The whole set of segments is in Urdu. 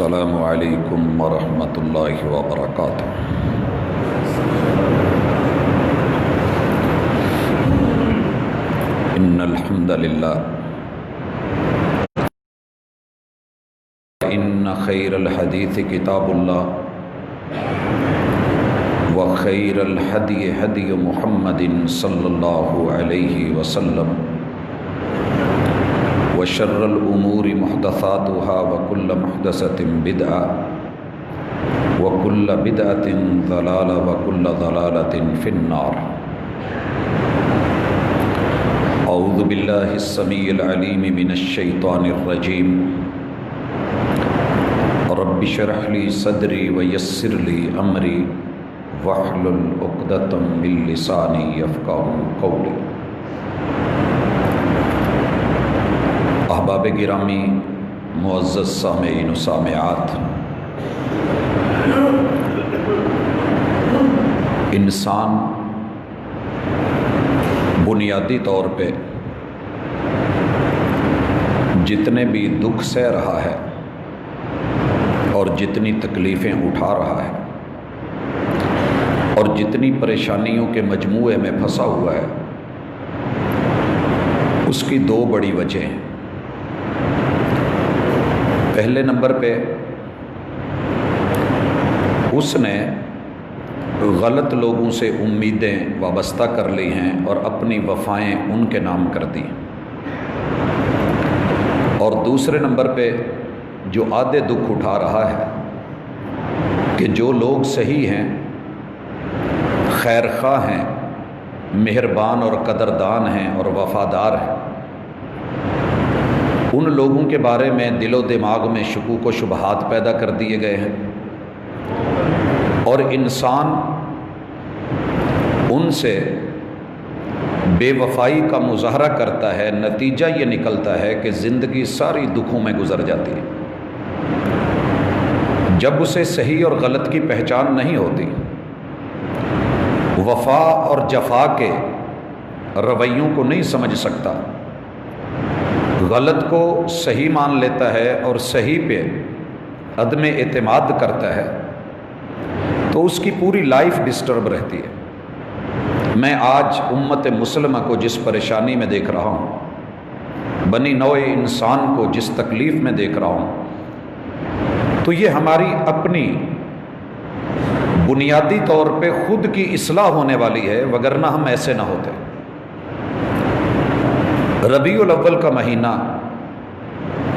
السلام علیکم ورحمۃ اللہ وبرکاتہ۔ ان الحمد للہ ان خیر الحدیث کتاب اللہ وخیر الہدی ہدی محمد صلی اللہ علیہ وسلم وشر الامور محدثاتها وكل محدثة بدعة وكل بدعة ضلالة وكل ضلالة في النار۔ اعوذ باللہ السمیع العلیم من الشیطان الرجیم۔ رب اشرح لی صدری ویسر لی امری واحلل عقدۃ من لسانی یفقہوا قولی۔ احباب گرامی، معزز سامعین و سامعات، انسان بنیادی طور پہ جتنے بھی دکھ سہ رہا ہے اور جتنی تکلیفیں اٹھا رہا ہے اور جتنی پریشانیوں کے مجموعے میں پھنسا ہوا ہے، اس کی دو بڑی وجہیں ہیں۔ پہلے نمبر پہ اس نے غلط لوگوں سے امیدیں وابستہ کر لی ہیں اور اپنی وفائیں ان کے نام کر دی، اور دوسرے نمبر پہ جو آدھے دکھ اٹھا رہا ہے کہ جو لوگ صحیح ہیں، خیر خواہ ہیں، مہربان اور قدردان ہیں اور وفادار ہیں، ان لوگوں کے بارے میں دل و دماغ میں شکوک و شبہات پیدا کر دیے گئے ہیں، اور انسان ان سے بے وفائی کا مظاہرہ کرتا ہے۔ نتیجہ یہ نکلتا ہے کہ زندگی ساری دکھوں میں گزر جاتی ہے۔ جب اسے صحیح اور غلط کی پہچان نہیں ہوتی، وفا اور جفا کے رویوں کو نہیں سمجھ سکتا، غلط کو صحیح مان لیتا ہے اور صحیح پہ عدم اعتماد کرتا ہے، تو اس کی پوری لائف ڈسٹرب رہتی ہے۔ میں آج امت مسلمہ کو جس پریشانی میں دیکھ رہا ہوں، بنی نوع انسان کو جس تکلیف میں دیکھ رہا ہوں، تو یہ ہماری اپنی بنیادی طور پہ خود کی اصلاح ہونے والی ہے، وگرنہ ہم ایسے نہ ہوتے۔ ربیع الاول کا مہینہ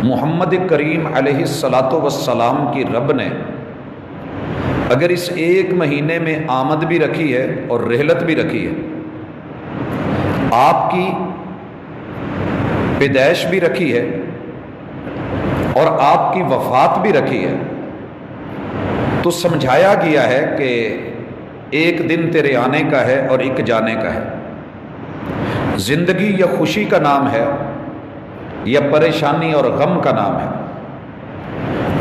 محمد کریم علیہ السلام کی رب نے اگر اس ایک مہینے میں آمد بھی رکھی ہے اور رحلت بھی رکھی ہے، آپ کی پیدائش بھی رکھی ہے اور آپ کی وفات بھی رکھی ہے، تو سمجھایا گیا ہے کہ ایک دن تیرے آنے کا ہے اور ایک جانے کا ہے۔ زندگی یا خوشی کا نام ہے یا پریشانی اور غم کا نام ہے۔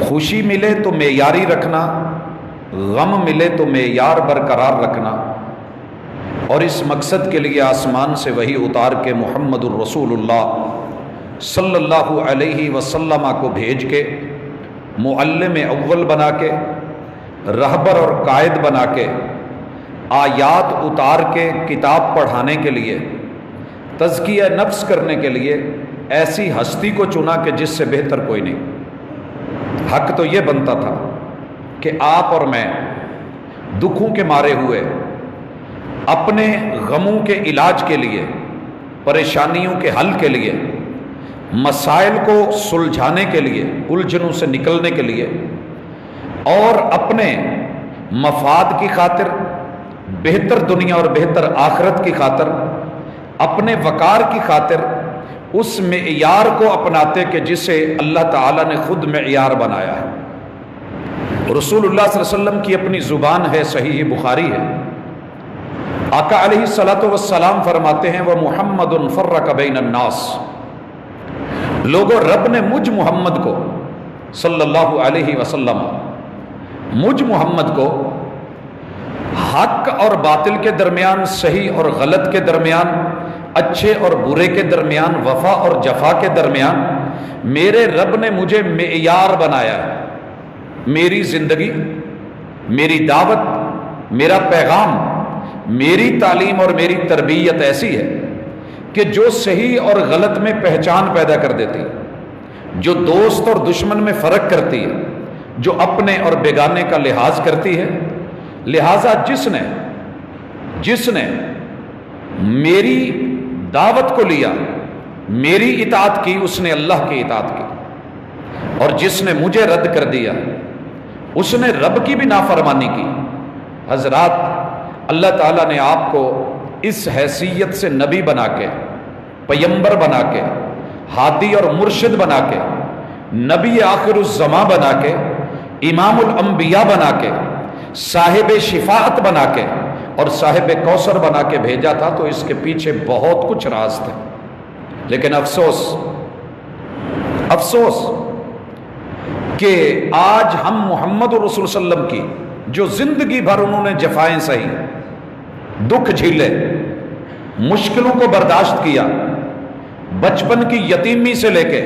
خوشی ملے تو معیاری رکھنا، غم ملے تو معیار برقرار رکھنا، اور اس مقصد کے لیے آسمان سے وحی اتار کے محمد الرسول اللہ صلی اللہ علیہ وسلم کو بھیج کے، معلم اول بنا کے، رہبر اور قائد بنا کے، آیات اتار کے کتاب پڑھانے کے لیے، تزکیہ نفس کرنے کے لیے ایسی ہستی کو چنا کہ جس سے بہتر کوئی نہیں۔ حق تو یہ بنتا تھا کہ آپ اور میں دکھوں کے مارے ہوئے اپنے غموں کے علاج کے لیے، پریشانیوں کے حل کے لیے، مسائل کو سلجھانے کے لیے، الجھنوں سے نکلنے کے لیے، اور اپنے مفاد کی خاطر، بہتر دنیا اور بہتر آخرت کی خاطر، اپنے وقار کی خاطر اس معیار کو اپناتے کہ جسے اللہ تعالیٰ نے خود معیار بنایا ہے۔ رسول اللہ صلی اللہ علیہ وسلم کی اپنی زبان ہے، صحیح بخاری ہے۔ آقا علیہ السلام فرماتے ہیں وَمُحَمَّدٌ فَرَّقَ بَيْنَ النَّاسِ، لوگوں، رب نے مجھ محمد کو صلی اللہ علیہ وسلم، مجھ محمد کو حق اور باطل کے درمیان، صحیح اور غلط کے درمیان، اچھے اور برے کے درمیان، وفا اور جفا کے درمیان، میرے رب نے مجھے معیار بنایا ہے۔ میری زندگی، میری دعوت، میرا پیغام، میری تعلیم اور میری تربیت ایسی ہے کہ جو صحیح اور غلط میں پہچان پیدا کر دیتی ہے، جو دوست اور دشمن میں فرق کرتی ہے، جو اپنے اور بیگانے کا لحاظ کرتی ہے۔ لہٰذا جس نے میری دعوت کو لیا، میری اطاعت کی، اس نے اللہ کی اطاعت کی، اور جس نے مجھے رد کر دیا اس نے رب کی بھی نافرمانی کی۔ حضرات، اللہ تعالیٰ نے آپ کو اس حیثیت سے نبی بنا کے، پیمبر بنا کے، ہادی اور مرشد بنا کے، نبی آخر الزماں بنا کے، امام الانبیاء بنا کے، صاحب شفاعت بنا کے اور صاحب کوثر بنا کے بھیجا تھا، تو اس کے پیچھے بہت کچھ راز تھے۔ لیکن افسوس کہ آج ہم محمد رسول صلی اللہ علیہ وسلم کی جو زندگی بھر انہوں نے جفائیں سہی، دکھ جھیلے، مشکلوں کو برداشت کیا، بچپن کی یتیمی سے لے کے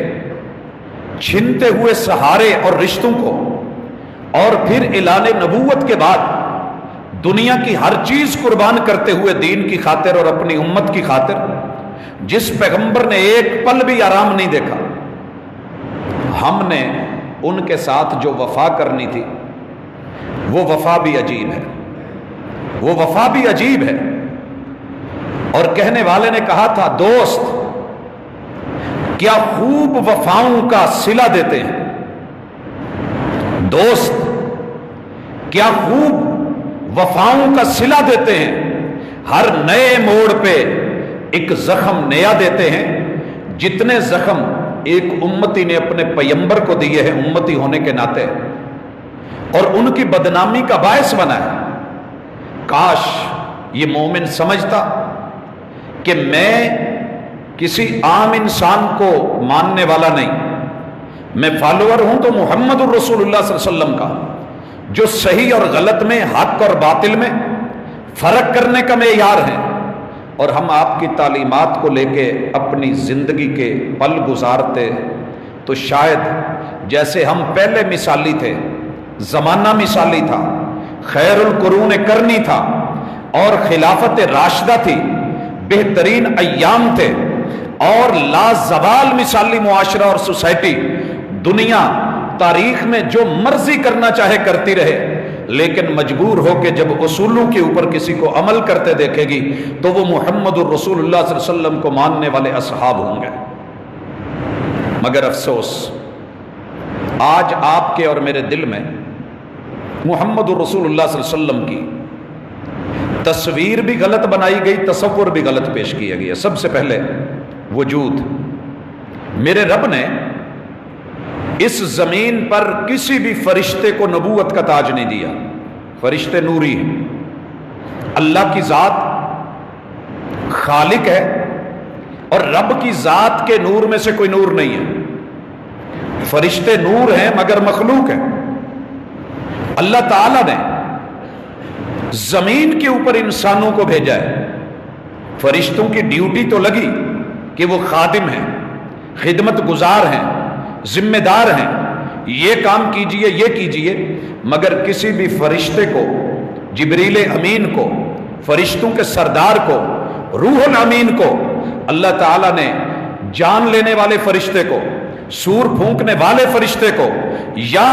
چھنتے ہوئے سہارے اور رشتوں کو، اور پھر اعلان نبوت کے بعد دنیا کی ہر چیز قربان کرتے ہوئے دین کی خاطر اور اپنی امت کی خاطر، جس پیغمبر نے ایک پل بھی آرام نہیں دیکھا، ہم نے ان کے ساتھ جو وفا کرنی تھی وہ وفا بھی عجیب ہے، وہ وفا بھی عجیب ہے۔ اور کہنے والے نے کہا تھا، دوست کیا خوب وفاؤں کا صلہ دیتے ہیں، دوست کیا خوب وفاؤں کا صلہ دیتے ہیں، ہر نئے موڑ پہ ایک زخم نیا دیتے ہیں، جتنے زخم ایک امتی نے اپنے پیمبر کو دیے ہیں امتی ہونے کے ناطے، اور ان کی بدنامی کا باعث بنا ہے۔ کاش یہ مومن سمجھتا کہ میں کسی عام انسان کو ماننے والا نہیں، میں فالوور ہوں تو محمد الرسول اللہ صلی اللہ علیہ وسلم کا، جو صحیح اور غلط میں، حق اور باطل میں فرق کرنے کا معیار ہے، اور ہم آپ کی تعلیمات کو لے کے اپنی زندگی کے پل گزارتے تو شاید جیسے ہم پہلے مثالی تھے، زمانہ مثالی تھا، خیر القرون کرنی تھا اور خلافت راشدہ تھی، بہترین ایام تھے، اور لازوال مثالی معاشرہ اور سوسائٹی، دنیا تاریخ میں جو مرضی کرنا چاہے کرتی رہے، لیکن مجبور ہو کے جب اصولوں کے اوپر کسی کو عمل کرتے دیکھے گی تو وہ محمد الرسول اللہ صلی اللہ علیہ وسلم کو ماننے والے اصحاب ہوں گے۔ مگر افسوس، آج آپ کے اور میرے دل میں محمد الرسول اللہ صلی اللہ علیہ وسلم کی تصویر بھی غلط بنائی گئی، تصور بھی غلط پیش کیا گیا۔ سب سے پہلے وجود، میرے رب نے اس زمین پر کسی بھی فرشتے کو نبوت کا تاج نہیں دیا، فرشتے نوری ہیں، اللہ کی ذات خالق ہے، اور رب کی ذات کے نور میں سے کوئی نور نہیں ہے۔ فرشتے نور ہیں مگر مخلوق ہیں۔ اللہ تعالیٰ نے زمین کے اوپر انسانوں کو بھیجا ہے، فرشتوں کی ڈیوٹی تو لگی کہ وہ خادم ہیں، خدمت گزار ہیں، ذمہ دار ہیں، یہ کام کیجئے، یہ کیجئے، مگر کسی بھی فرشتے کو، جبریل امین کو، فرشتوں کے سردار کو، روح الامین کو، اللہ تعالیٰ نے جان لینے والے فرشتے کو، سور پھونکنے والے فرشتے کو، یا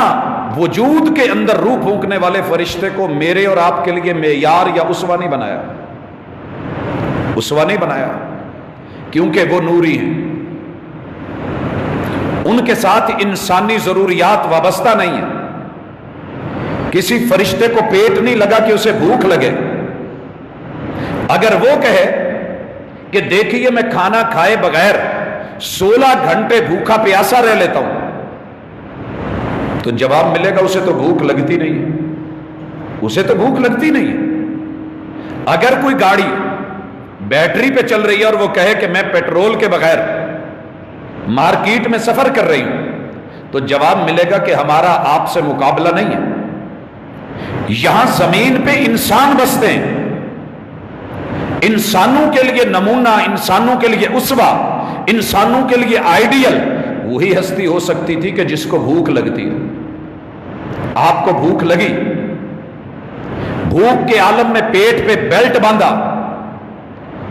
وجود کے اندر روح پھونکنے والے فرشتے کو میرے اور آپ کے لیے معیار یا اسوہ نہیں بنایا، اسوہ نہیں بنایا، کیونکہ وہ نوری ہیں، ان کے ساتھ انسانی ضروریات وابستہ نہیں ہیں۔ کسی فرشتے کو پیٹ نہیں لگا کہ اسے بھوک لگے، اگر وہ کہے کہ دیکھیے میں کھانا کھائے بغیر 16 گھنٹے بھوکا پیاسا رہ لیتا ہوں، تو جواب ملے گا اسے تو بھوک لگتی نہیں ہے، اسے تو بھوک لگتی نہیں ہے۔ اگر کوئی گاڑی بیٹری پہ چل رہی ہے اور وہ کہے کہ میں پیٹرول کے بغیر مارکیٹ میں سفر کر رہی ہوں، تو جواب ملے گا کہ ہمارا آپ سے مقابلہ نہیں ہے۔ یہاں زمین پہ انسان بستے ہیں، انسانوں کے لیے نمونہ، انسانوں کے لیے اسوہ، انسانوں کے لیے آئیڈیل وہی ہستی ہو سکتی تھی کہ جس کو بھوک لگتی ہے۔ آپ کو بھوک لگی، بھوک کے عالم میں پیٹ پہ بیلٹ باندھا،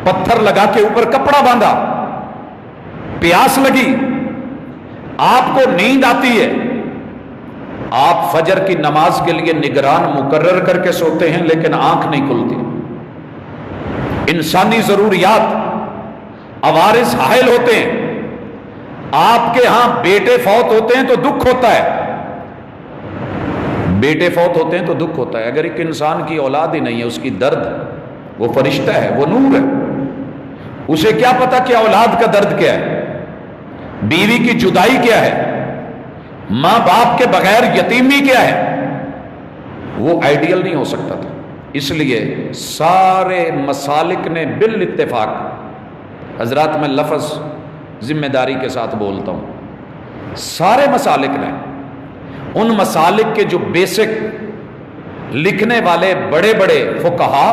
پتھر لگا کے اوپر کپڑا باندھا، پیاس لگی، آپ کو نیند آتی ہے، آپ فجر کی نماز کے لیے نگران مقرر کر کے سوتے ہیں لیکن آنکھ نہیں کھلتی، انسانی ضروریات عوارض حائل ہوتے ہیں، آپ کے ہاں بیٹے فوت ہوتے ہیں تو دکھ ہوتا ہے، بیٹے فوت ہوتے ہیں تو دکھ ہوتا ہے۔ اگر ایک انسان کی اولاد ہی نہیں ہے، اس کی درد، وہ فرشتہ ہے، وہ نور ہے، اسے کیا پتا کہ اولاد کا درد کیا ہے، بیوی کی جدائی کیا ہے، ماں باپ کے بغیر یتیمی کیا ہے، وہ آئیڈیل نہیں ہو سکتا تھا۔ اس لیے سارے مسالک نے بالاتفاق، حضرات میں لفظ ذمہ داری کے ساتھ بولتا ہوں، سارے مسالک نے، ان مسالک کے جو بیسک لکھنے والے بڑے بڑے فقہا،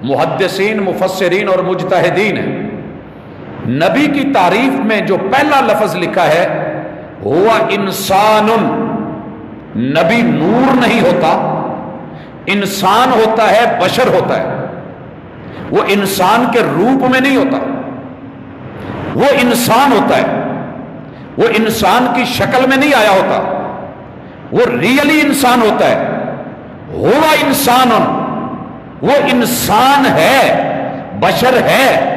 محدثین، مفسرین اور مجتہدین ہیں، نبی کی تعریف میں جو پہلا لفظ لکھا ہے ہوا انسان، نبی نور نہیں ہوتا، انسان ہوتا ہے، بشر ہوتا ہے، وہ انسان کے روپ میں نہیں ہوتا، وہ انسان ہوتا ہے، وہ انسان کی شکل میں نہیں آیا ہوتا، وہ ریئلی انسان ہوتا ہے، ہوا انسان، وہ انسان ہے، بشر ہے۔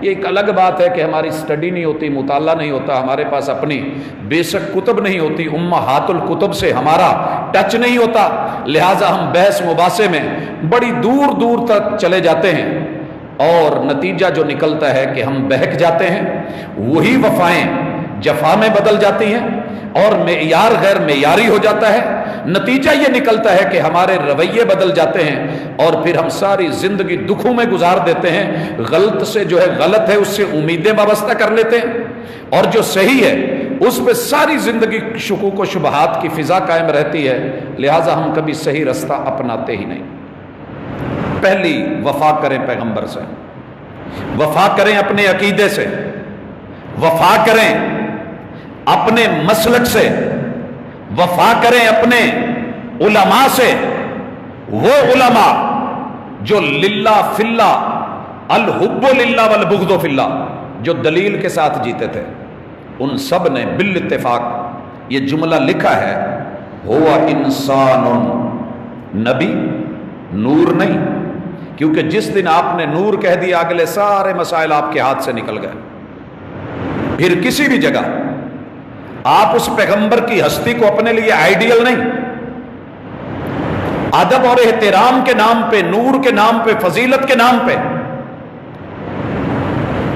یہ ایک الگ بات ہے کہ ہماری سٹڈی نہیں ہوتی، مطالعہ نہیں ہوتا، ہمارے پاس اپنی بیسک کتب نہیں ہوتی، امہات الکتب سے ہمارا ٹچ نہیں ہوتا، لہٰذا ہم بحث مباحثے میں بڑی دور دور تک چلے جاتے ہیں، اور نتیجہ جو نکلتا ہے کہ ہم بہک جاتے ہیں، وہی وفائیں جفا میں بدل جاتی ہیں، اور معیار غیر معیاری ہو جاتا ہے۔ نتیجہ یہ نکلتا ہے کہ ہمارے رویے بدل جاتے ہیں، اور پھر ہم ساری زندگی دکھوں میں گزار دیتے ہیں، غلط سے جو ہے غلط ہے اس سے امیدیں وابستہ کر لیتے ہیں، اور جو صحیح ہے اس پہ ساری زندگی شکوک و شبہات کی فضا قائم رہتی ہے، لہٰذا ہم کبھی صحیح رستہ اپناتے ہی نہیں۔ پہلی وفا کریں پیغمبر سے، وفا کریں اپنے عقیدے سے، وفا کریں اپنے مسلک سے، وفا کریں اپنے علماء سے، وہ علماء جو للہ فی اللہ، الحب للہ والبغض فی اللہ، جو دلیل کے ساتھ جیتے تھے، ان سب نے بالاتفاق یہ جملہ لکھا ہے، ہوا انسان، نبی نور نہیں، کیونکہ جس دن آپ نے نور کہہ دیا اگلے سارے مسائل آپ کے ہاتھ سے نکل گئے۔ پھر کسی بھی جگہ آپ اس پیغمبر کی ہستی کو اپنے لیے آئیڈیل نہیں، ادب اور احترام کے نام پہ، نور کے نام پہ، فضیلت کے نام پہ،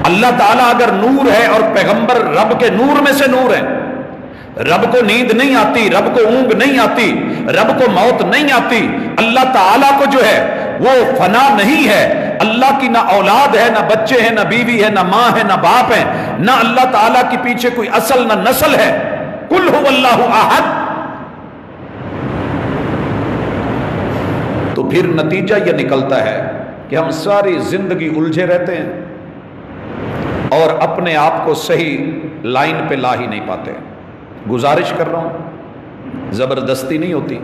اللہ تعالیٰ اگر نور ہے اور پیغمبر رب کے نور میں سے نور ہے، رب کو نیند نہیں آتی، رب کو اونگ نہیں آتی، رب کو موت نہیں آتی، اللہ تعالیٰ کو جو ہے وہ فنا نہیں ہے، اللہ کی نہ اولاد ہے، نہ بچے ہیں، نہ بیوی ہے، نہ ماں ہے، نہ باپ ہے، نہ اللہ تعالیٰ کی پیچھے کوئی اصل نہ نسل ہے، قل هو اللہ احد۔ تو پھر نتیجہ یہ نکلتا ہے کہ ہم ساری زندگی الجھے رہتے ہیں اور اپنے آپ کو صحیح لائن پہ لا ہی نہیں پاتے۔ گزارش کر رہا ہوں، زبردستی نہیں ہوتی،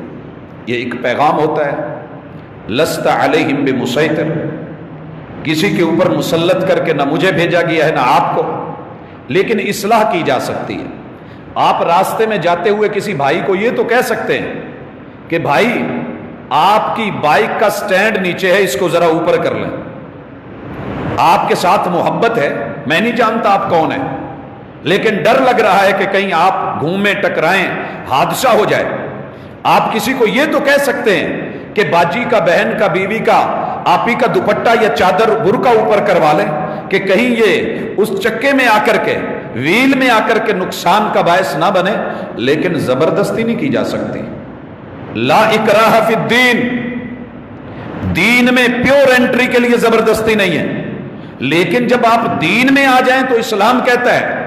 یہ ایک پیغام ہوتا ہے، لست علیہم بمسیطر، کسی کے اوپر مسلط کر کے نہ مجھے بھیجا گیا ہے نہ آپ کو، لیکن اصلاح کی جا سکتی ہے۔ آپ راستے میں جاتے ہوئے کسی بھائی کو یہ تو کہہ سکتے ہیں کہ بھائی آپ کی بائک کا سٹینڈ نیچے ہے، اس کو ذرا اوپر کر لیں، آپ کے ساتھ محبت ہے، میں نہیں جانتا آپ کون ہیں، لیکن ڈر لگ رہا ہے کہ کہیں آپ گھومیں ٹکرائیں، حادثہ ہو جائے۔ آپ کسی کو یہ تو کہہ سکتے ہیں کہ باجی کا، بہن کا، بیوی کا، آپی کا دوپٹہ یا چادر برقع اوپر کروا لیں کہ کہیں یہ اس چکے میں آ کر کے، ویل میں آ کر کے نقصان کا باعث نہ بنے، لیکن زبردستی نہیں کی جا سکتی۔ لا اکراہ فی الدین، دین میں پیور انٹری کے لیے زبردستی نہیں ہے، لیکن جب آپ دین میں آ جائیں تو اسلام کہتا ہے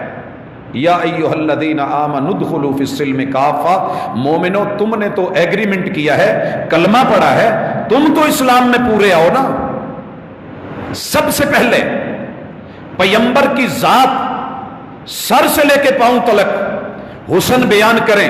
یا ایھا الذین آمنوا ادخلوا فی السلم کافہ، مومنو تم نے تو ایگریمنٹ کیا ہے، کلمہ پڑھا ہے، تم تو اسلام میں پورے آؤ نا۔ سب سے پہلے پیغمبر کی ذات سر سے لے کے پاؤں تلک حسن بیان کریں،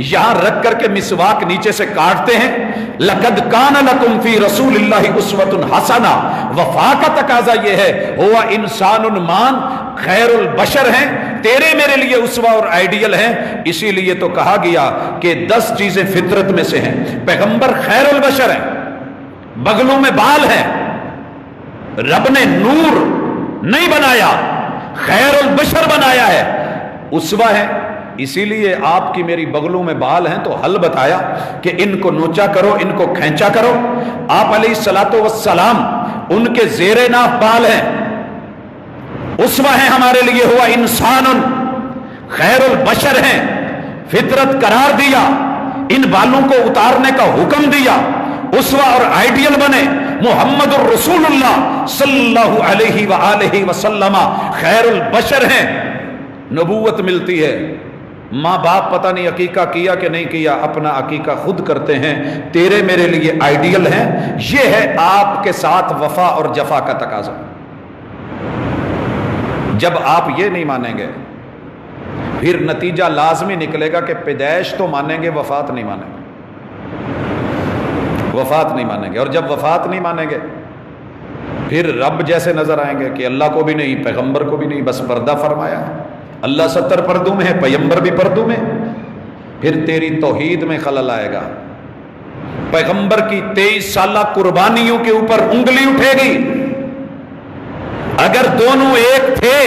یہاں رکھ کر کے مسواک نیچے سے کاٹتے ہیں. لقد کان لکم فی رسول اللہ اسوۃ حسنہ. وفا کا تقاضا یہ ہے ہوا انسان مان خیر البشر ہیں, تیرے میرے لیے اسوہ اور آئیڈیل ہیں. اسی لیے تو کہا گیا کہ 10 چیزیں فطرت میں سے ہیں. پیغمبر خیر البشر ہیں, بغلوں میں بال ہیں, رب نے نور نہیں بنایا, خیر البشر بنایا ہے, اسوہ ہے. اسی لیے آپ کی میری بغلوں میں بال ہیں تو حل بتایا کہ ان کو نوچا کرو, ان کو کھینچا کرو. آپ علیہ الصلوۃ والسلام ان کے زیر ناف بال ہیں, اسوہ ہیں ہمارے لیے. ہوا انسان خیر البشر ہیں, فطرت قرار دیا, ان بالوں کو اتارنے کا حکم دیا, اسوہ اور آئیڈیل بنے. محمد الرسول اللہ صلی اللہ علیہ وآلہ وسلم خیر البشر ہیں. نبوت ملتی ہے, ماں باپ پتہ نہیں عقیقہ کیا کہ نہیں کیا, اپنا عقیقہ خود کرتے ہیں, تیرے میرے لیے آئیڈیل ہیں. یہ ہے آپ کے ساتھ وفا اور جفا کا تقاضا. جب آپ یہ نہیں مانیں گے پھر نتیجہ لازمی نکلے گا کہ پیدائش تو مانیں گے, وفات نہیں مانیں گے, وفات نہیں مانیں گے. اور جب وفات نہیں مانیں گے پھر رب جیسے نظر آئیں گے کہ اللہ کو بھی نہیں, پیغمبر کو بھی نہیں, بس پردہ فرمایا. اللہ 70 پردوں میں ہے, پیغمبر بھی پردوں میں. پھر تیری توحید میں خلل آئے گا. پیغمبر کی 23 سالہ قربانیوں کے اوپر انگلی اٹھے گی. اگر دونوں ایک تھے,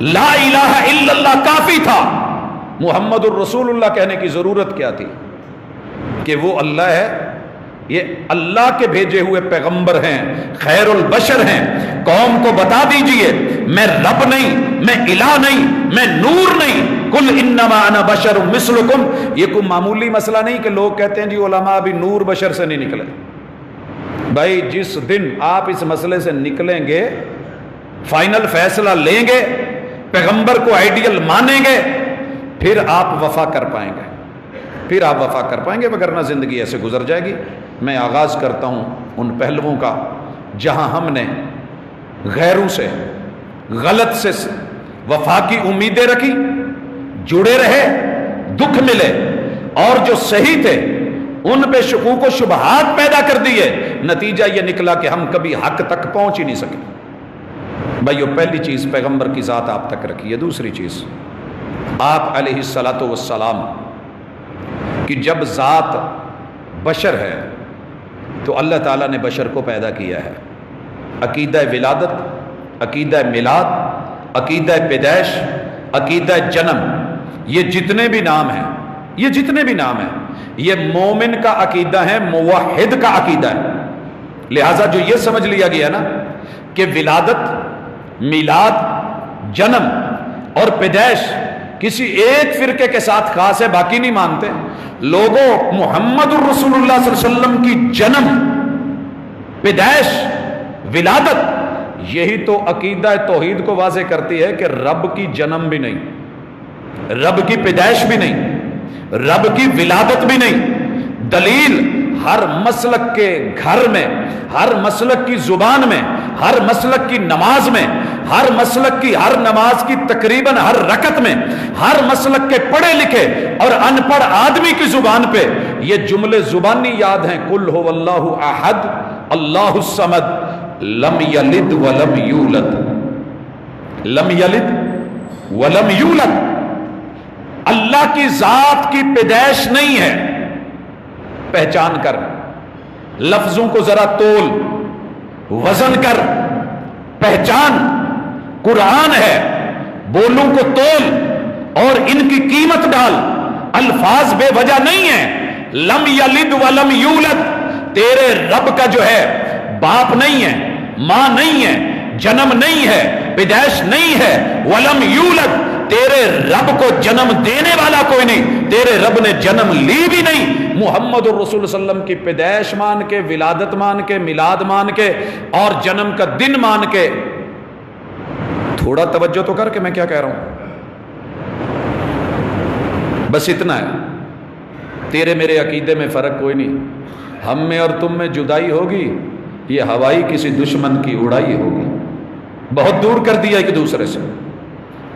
لا الہ الا اللہ کافی تھا, محمد الرسول اللہ کہنے کی ضرورت کیا تھی کہ وہ اللہ ہے, یہ اللہ کے بھیجے ہوئے پیغمبر ہیں, خیر البشر ہیں. قوم کو بتا دیجئے میں رب نہیں, میں الہ نہیں, میں نور نہیں. قل انما انا بشر مثلکم. یہ کوئی معمولی مسئلہ نہیں کہ لوگ کہتے ہیں جی علماء بھی نور بشر سے نہیں نکلے. بھائی جس دن آپ اس مسئلے سے نکلیں گے, فائنل فیصلہ لیں گے, پیغمبر کو آئیڈیل مانیں گے, پھر آپ وفا کر پائیں گے, پھر آپ وفا کر پائیں گے, وگرنہ زندگی ایسے گزر جائے گی. میں آغاز کرتا ہوں ان پہلوؤں کا جہاں ہم نے غیروں سے, غلط سے وفا کی امیدیں رکھی, جڑے رہے, دکھ ملے, اور جو صحیح تھے ان پہ شکوک و شبہات پیدا کر دیے. نتیجہ یہ نکلا کہ ہم کبھی حق تک پہنچ ہی نہیں سکے. بھائیو, پہلی چیز پیغمبر کی ذات آپ تک رکھی ہے. دوسری چیز, آپ علیہ الصلوۃ والسلام کہ جب ذات بشر ہے تو اللہ تعالیٰ نے بشر کو پیدا کیا ہے. عقیدہ ولادت, عقیدہ میلاد, عقیدہ پیدائش, عقیدہ جنم, یہ جتنے بھی نام ہیں, یہ جتنے بھی نام ہیں, یہ مومن کا عقیدہ ہے, موحد کا عقیدہ ہے. لہٰذا جو یہ سمجھ لیا گیا نا کہ ولادت, میلاد, جنم اور پیدائش کسی ایک فرقے کے ساتھ خاص ہے, باقی نہیں مانتے. لوگوں, محمد الرسول اللہ صلی اللہ علیہ وسلم کی جنم, پیدائش, ولادت, یہی تو عقیدہ توحید کو واضح کرتی ہے کہ رب کی جنم بھی نہیں, رب کی پیدائش بھی نہیں, رب کی ولادت بھی نہیں. دلیل ہر مسلک کے گھر میں, ہر مسلک کی زبان میں, ہر مسلک کی نماز میں, ہر مسلک کی ہر نماز کی تقریباً ہر رکعت میں, ہر مسلک کے پڑھے لکھے اور ان پڑھ آدمی کی زبان پہ یہ جملے زبانی یاد ہیں. قل هو اللہ احد اللہ الصمد لم یلد ولم یولد, لم یلد ولم یولد. اللہ کی ذات کی پیدائش نہیں ہے. پہچان کر, لفظوں کو ذرا تول, وزن کر, پہچان. قرآن ہے, بولوں کو تول اور ان کی قیمت ڈال. الفاظ بے وجہ نہیں ہیں. لم یلد ولم یولد, تیرے رب کا جو ہے باپ نہیں ہے, ماں نہیں ہے, جنم نہیں ہے, پیدائش نہیں ہے. ولم یولد, تیرے رب کو جنم دینے والا کوئی نہیں, تیرے رب نے جنم لی بھی نہیں. محمد الرسول صلی اللہ علیہ وسلم کی پیدائش مان کے, ولادت مان کے, میلاد مان کے اور جنم کا دن مان کے. تھوڑا توجہ تو کر کے میں کیا کہہ رہا ہوں. بس اتنا ہے, تیرے میرے عقیدے میں فرق کوئی نہیں. ہم میں اور تم میں جدائی ہوگی, یہ ہوائی کسی دشمن کی اڑائی ہوگی. بہت دور کر دیا ایک دوسرے سے.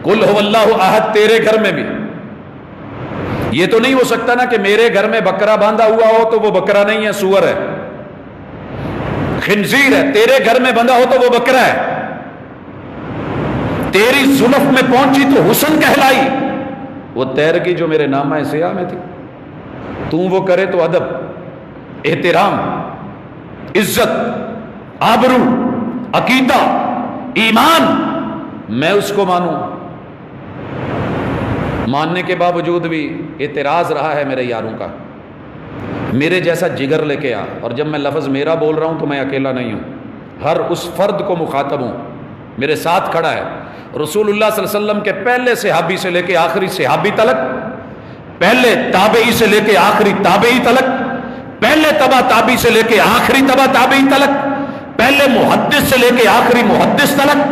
قل هو اللہ احد تیرے گھر میں بھی, یہ تو نہیں ہو سکتا نا کہ میرے گھر میں بکرا باندھا ہوا ہو تو وہ بکرا نہیں ہے، سور ہے، خنزیر ہے، تیرے گھر میں بندھا ہو تو وہ بکرا ہے، تیری زلف میں پہنچی تو حسن کہلائی، وہ تیر کی جو میرے نامہ سیاہ میں تھی، تو وہ کرے تو ادب، احترام، عزت، آبرو، عقیدہ، ایمان، میں اس کو مانوں۔ ماننے کے باوجود بھی اعتراض رہا ہے میرے یاروں کا، میرے جیسا جگر لے کے آ، اور جب میں لفظ میرا بول رہا ہوں تو میں اکیلا نہیں ہوں، ہر اس فرد کو مخاطب ہوں، میرے ساتھ کھڑا ہے رسول اللہ صلی اللہ علیہ وسلم کے پہلے صحابی سے لے کے آخری صحابی تلک، پہلے تابعی سے لے کے آخری تابعی تلک، پہلے تبع تابعی سے لے کے آخری تبع تابعی تلک، پہلے محدث سے لے کے آخری محدث تلک،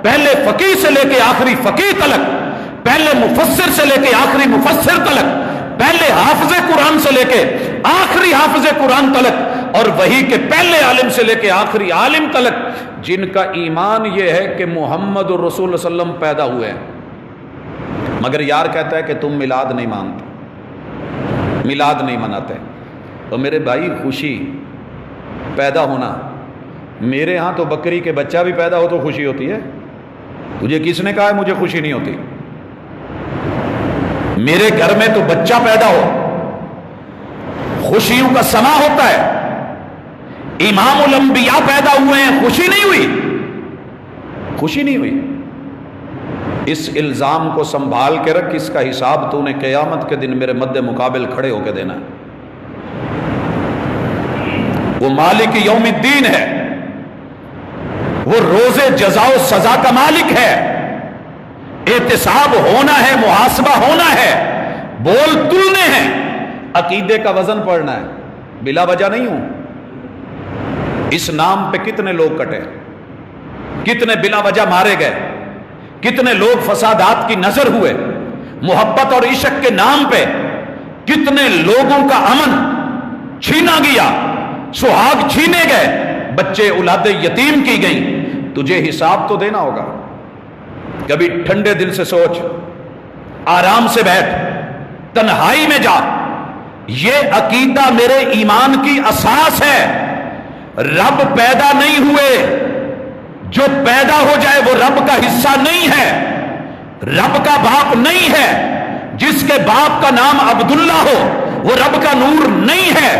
پہلے فقیہ سے لے کے آخری فقیہ تلک، پہلے مفسر سے لے کے آخری مفسر تلک، پہلے حافظ قرآن سے لے کے آخری حافظ قرآن تلک، اور وہی کے پہلے عالم سے لے کے آخری عالم تلک، جن کا ایمان یہ ہے کہ محمد الرسول صلی اللہ علیہ وسلم پیدا ہوئے ہیں، مگر یار کہتا ہے کہ تم میلاد نہیں مانتے، میلاد نہیں مناتے۔ تو میرے بھائی، خوشی پیدا ہونا، میرے ہاں تو بکری کے بچہ بھی پیدا ہو تو خوشی ہوتی ہے، تجھے کس نے کہا ہے مجھے خوشی نہیں ہوتی؟ میرے گھر میں تو بچہ پیدا ہو خوشیوں کا سما ہوتا ہے، امام الانبیاء پیدا ہوئے ہیں، خوشی نہیں ہوئی، خوشی نہیں ہوئی۔ اس الزام کو سنبھال کے رکھ، اس کا حساب تو نے قیامت کے دن میرے مد مقابل کھڑے ہو کے دینا ہے۔ وہ مالک یوم الدین ہے، وہ روز جزا و سزا کا مالک ہے، احتساب ہونا ہے، محاسبہ ہونا ہے، بول تلنے ہیں، عقیدے کا وزن پڑھنا ہے، بلا وجہ نہیں ہوں۔ اس نام پہ کتنے لوگ کٹے، کتنے بلا وجہ مارے گئے، کتنے لوگ فسادات کی نظر ہوئے، محبت اور عشق کے نام پہ کتنے لوگوں کا امن چھینا گیا، سہاگ چھینے گئے، بچے اولاد یتیم کی گئیں۔ تجھے حساب تو دینا ہوگا، کبھی ٹھنڈے دل سے سوچ، آرام سے بیٹھ، تنہائی میں جا، یہ عقیدہ میرے ایمان کی اساس ہے۔ رب پیدا نہیں ہوئے، جو پیدا ہو جائے وہ رب کا حصہ نہیں ہے، رب کا باپ نہیں ہے، جس کے باپ کا نام عبداللہ ہو وہ رب کا نور نہیں ہے،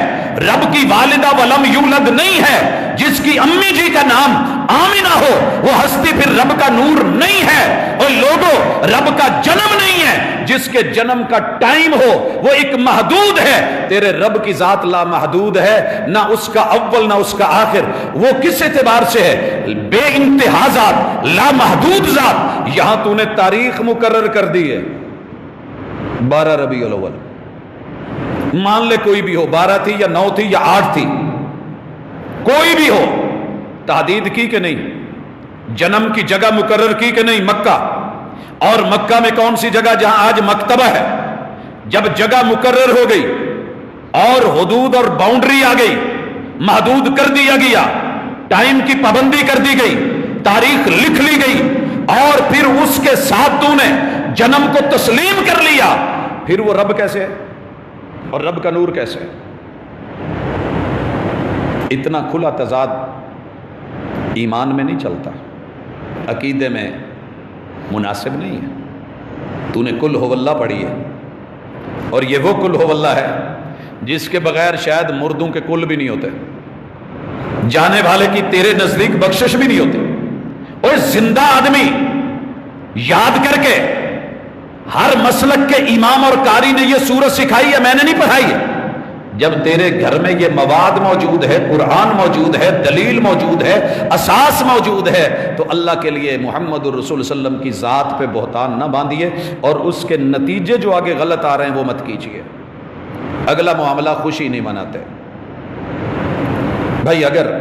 رب کی والدہ ولم یولد نہیں ہے، جس کی امی جی کا نام آمنہ ہو وہ ہستی پھر رب کا نور نہیں ہے۔ اور لوگوں، رب کا جنم نہیں ہے، جس کے جنم کا ٹائم ہو وہ ایک محدود ہے، تیرے رب کی ذات لا محدود ہے، نہ اس کا اول نہ اس کا آخر، وہ کس اعتبار سے ہے؟ بے انتہا ذات، لا محدود ذات۔ یہاں تو نے تاریخ مقرر کر دی ہے 12 ربیع الاول، مان لے کوئی بھی ہو، 12 تھی یا 9 تھی یا 8 تھی، کوئی بھی ہو، تحدید کی کہ نہیں؟ جنم کی جگہ مقرر کی کہ نہیں؟ مکہ، اور مکہ میں کون سی جگہ جہاں آج مکتبہ ہے؟ جب جگہ مقرر ہو گئی اور حدود اور باؤنڈری آ گئی، محدود کر دیا گیا، ٹائم کی پابندی کر دی گئی، تاریخ لکھ لی گئی، اور پھر اس کے ساتھ تو نے جنم کو تسلیم کر لیا، پھر وہ رب کیسے ہے اور رب کا نور کیسے ہے؟ اتنا کھلا تضاد ایمان میں نہیں چلتا، عقیدے میں مناسب نہیں ہے۔ تو نے کل ہو اللہ پڑھی ہے، اور یہ وہ کل ہو اللہ ہے جس کے بغیر شاید مردوں کے کل بھی نہیں ہوتے، جانے والے کی تیرے نزدیک بخشش بھی نہیں ہوتی۔ اور زندہ آدمی یاد کر کے، ہر مسلک کے امام اور قاری نے یہ سورت سکھائی ہے، میں نے نہیں پڑھائی ہے۔ جب تیرے گھر میں یہ مواد موجود ہے، قرآن موجود ہے، دلیل موجود ہے، اساس موجود ہے، تو اللہ کے لیے محمد الرسول صلی اللہ علیہ وسلم کی ذات پہ بہتان نہ باندھیے، اور اس کے نتیجے جو آگے غلط آ رہے ہیں وہ مت کیجیے۔ اگلا معاملہ، خوشی نہیں مناتے۔ بھائی، اگر